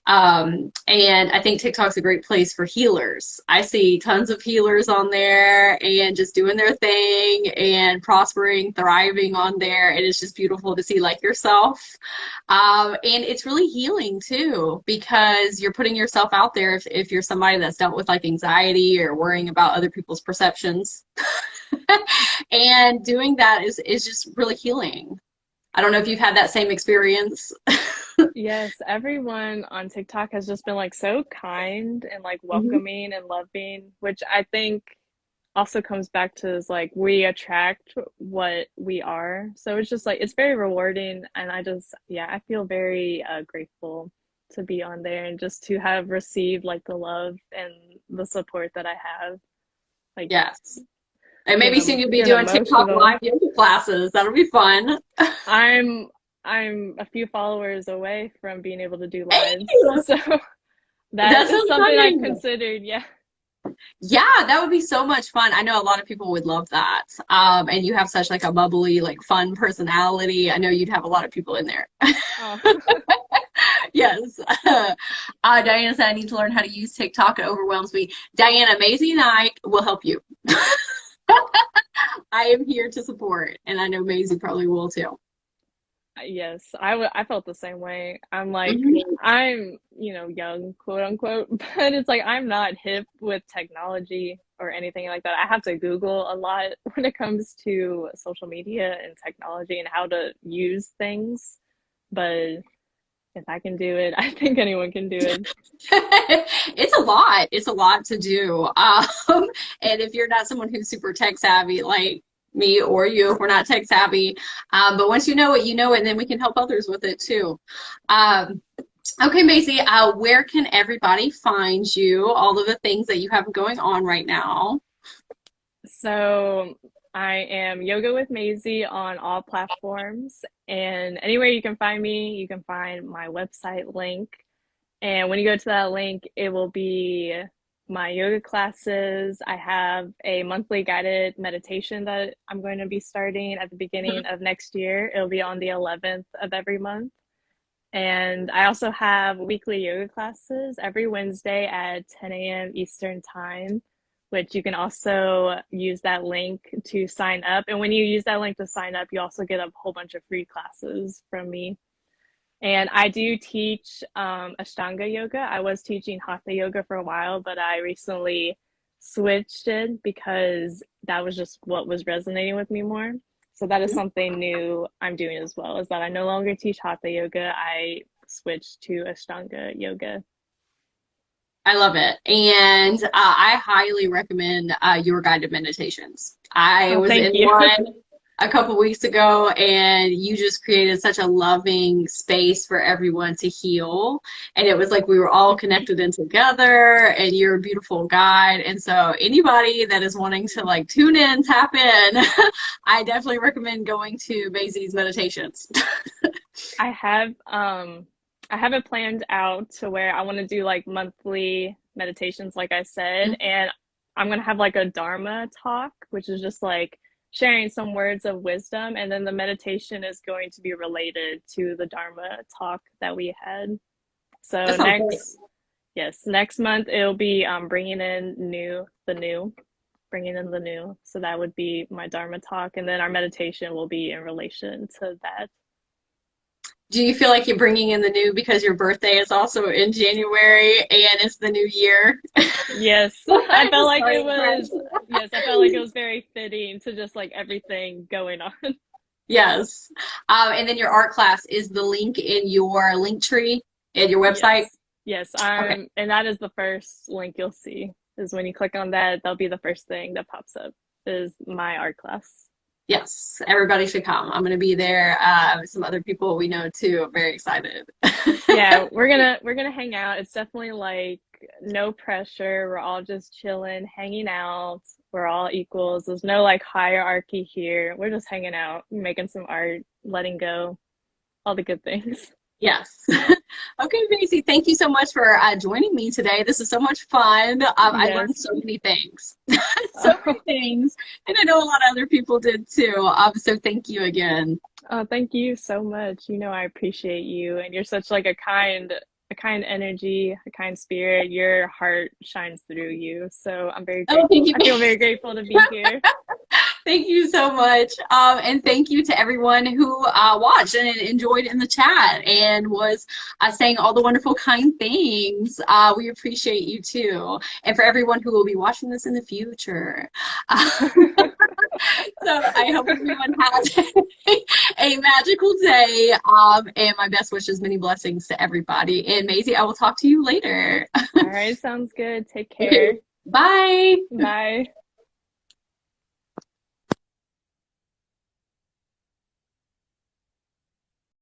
And I think TikTok's a great place for healers. I see tons of healers on there and just doing their thing and prospering, thriving on there. And it's just beautiful to see like yourself. And it's really healing too, because you're putting yourself out there if you're somebody that's dealt with like anxiety or worrying about other people's perceptions. And doing that is just really healing. I don't know if you've had that same experience. Yes, everyone on TikTok has just been like so kind and like Mhm. welcoming and loving, which I think also comes back to is like we attract what we are. So it's just like it's very rewarding, and I just yeah, I feel very grateful to be on there and just to have received like the love and the support that I have. Like Yes. And maybe soon you'll be getting doing TikTok emotional. live yoga classes. That'll be fun. I'm I'm a few followers away from being able to do Hey, lives. So that that's so is something I've exciting. considered. Yeah. Yeah, that would be so much fun. I know a lot of people would love that. And you have such like a bubbly, like fun personality. I know you'd have a lot of people in there. Oh, Yes. Diana said I need to learn how to use TikTok. It overwhelms me. Diana, Maisie and I will help you. I am here to support, and I know Maisie probably will too. yes. I felt the same way. I'm like Mhm. I'm, young, quote unquote, but it's like I'm not hip with technology or anything like that. I have to Google a lot when it comes to social media and technology and how to use things. But if I can do it, I think anyone can do it. It's a lot. It's a lot to do. And if you're not someone who's super tech savvy, like me or you, if we're not tech savvy, but once you know it, and then we can help others with it too. Um, okay, Macy, where can everybody find you? All of the things that you have going on right now. So I am Yoga with Maisie on all platforms, and anywhere you can find me, you can find my website link. And when you go to that link, it will be my yoga classes. I have a monthly guided meditation that I'm going to be starting at the beginning of next year. It'll be on the 11th of every month. And I also have weekly yoga classes every Wednesday at 10 a.m. Eastern Time, which you can also use that link to sign up. And when you use that link to sign up, you also get a whole bunch of free classes from me. And I do teach Ashtanga yoga. I was teaching Hatha yoga for a while, but I recently switched it because that was just what was resonating with me more. So that is something new I'm doing as well, is that I no longer teach Hatha yoga. I switched to Ashtanga yoga. I love it. And I highly recommend your guided meditations. I Oh, was thank in you. one a couple weeks ago, and you just created such a loving space for everyone to heal. And it was like we were all connected and together, and you're a beautiful guide. And so, anybody that is wanting to like tune in, tap in, I definitely recommend going to Maisie's meditations. I have I have it planned out to where I want to do like monthly meditations, like I said, and I'm gonna have like a Dharma talk, which is just like sharing some words of wisdom, and then the meditation is going to be related to the Dharma talk that we had. That So sounds great. next month it'll be bringing in bringing in the new. So that would be my Dharma talk, and then our meditation will be in relation to that. Do you feel like you're bringing in the new because your birthday is also in January and it's the new year? Yes, I felt The like it starting fresh. was, yes, I felt like it was very fitting to just like everything going on. Yes. And then your art class is the link in your link tree and your website. Yes, yes, Okay. and that is the first link you'll see is when you click on that, that'll be the first thing that pops up is my art class. Yes. Everybody should come. I'm going to be there. Some other people we know too. I'm very excited. Yeah, we're gonna hang out. It's definitely like no pressure. We're all just chilling, hanging out. We're all equals. There's no like hierarchy here. We're just hanging out, making some art, letting go, all the good things. Yes. Okay, Macy, thank you so much for joining me today. This is so much fun. I learned Yes. so many things. So many things. And I know a lot of other people did too. So thank you again. Oh, thank you so much. I appreciate you, and you're such like a kind energy, a kind spirit. Your heart shines through you. So I'm very Oh, thank grateful. I feel you. very grateful to be here. Thank you so much. And thank you to everyone who watched and enjoyed in the chat and was saying all the wonderful, kind things. We appreciate you too. And for everyone who will be watching this in the future. So I hope everyone has a magical day. And my best wishes, many blessings to everybody. And Maisie, I will talk to you later. All right, sounds good. Take care. Bye. Bye.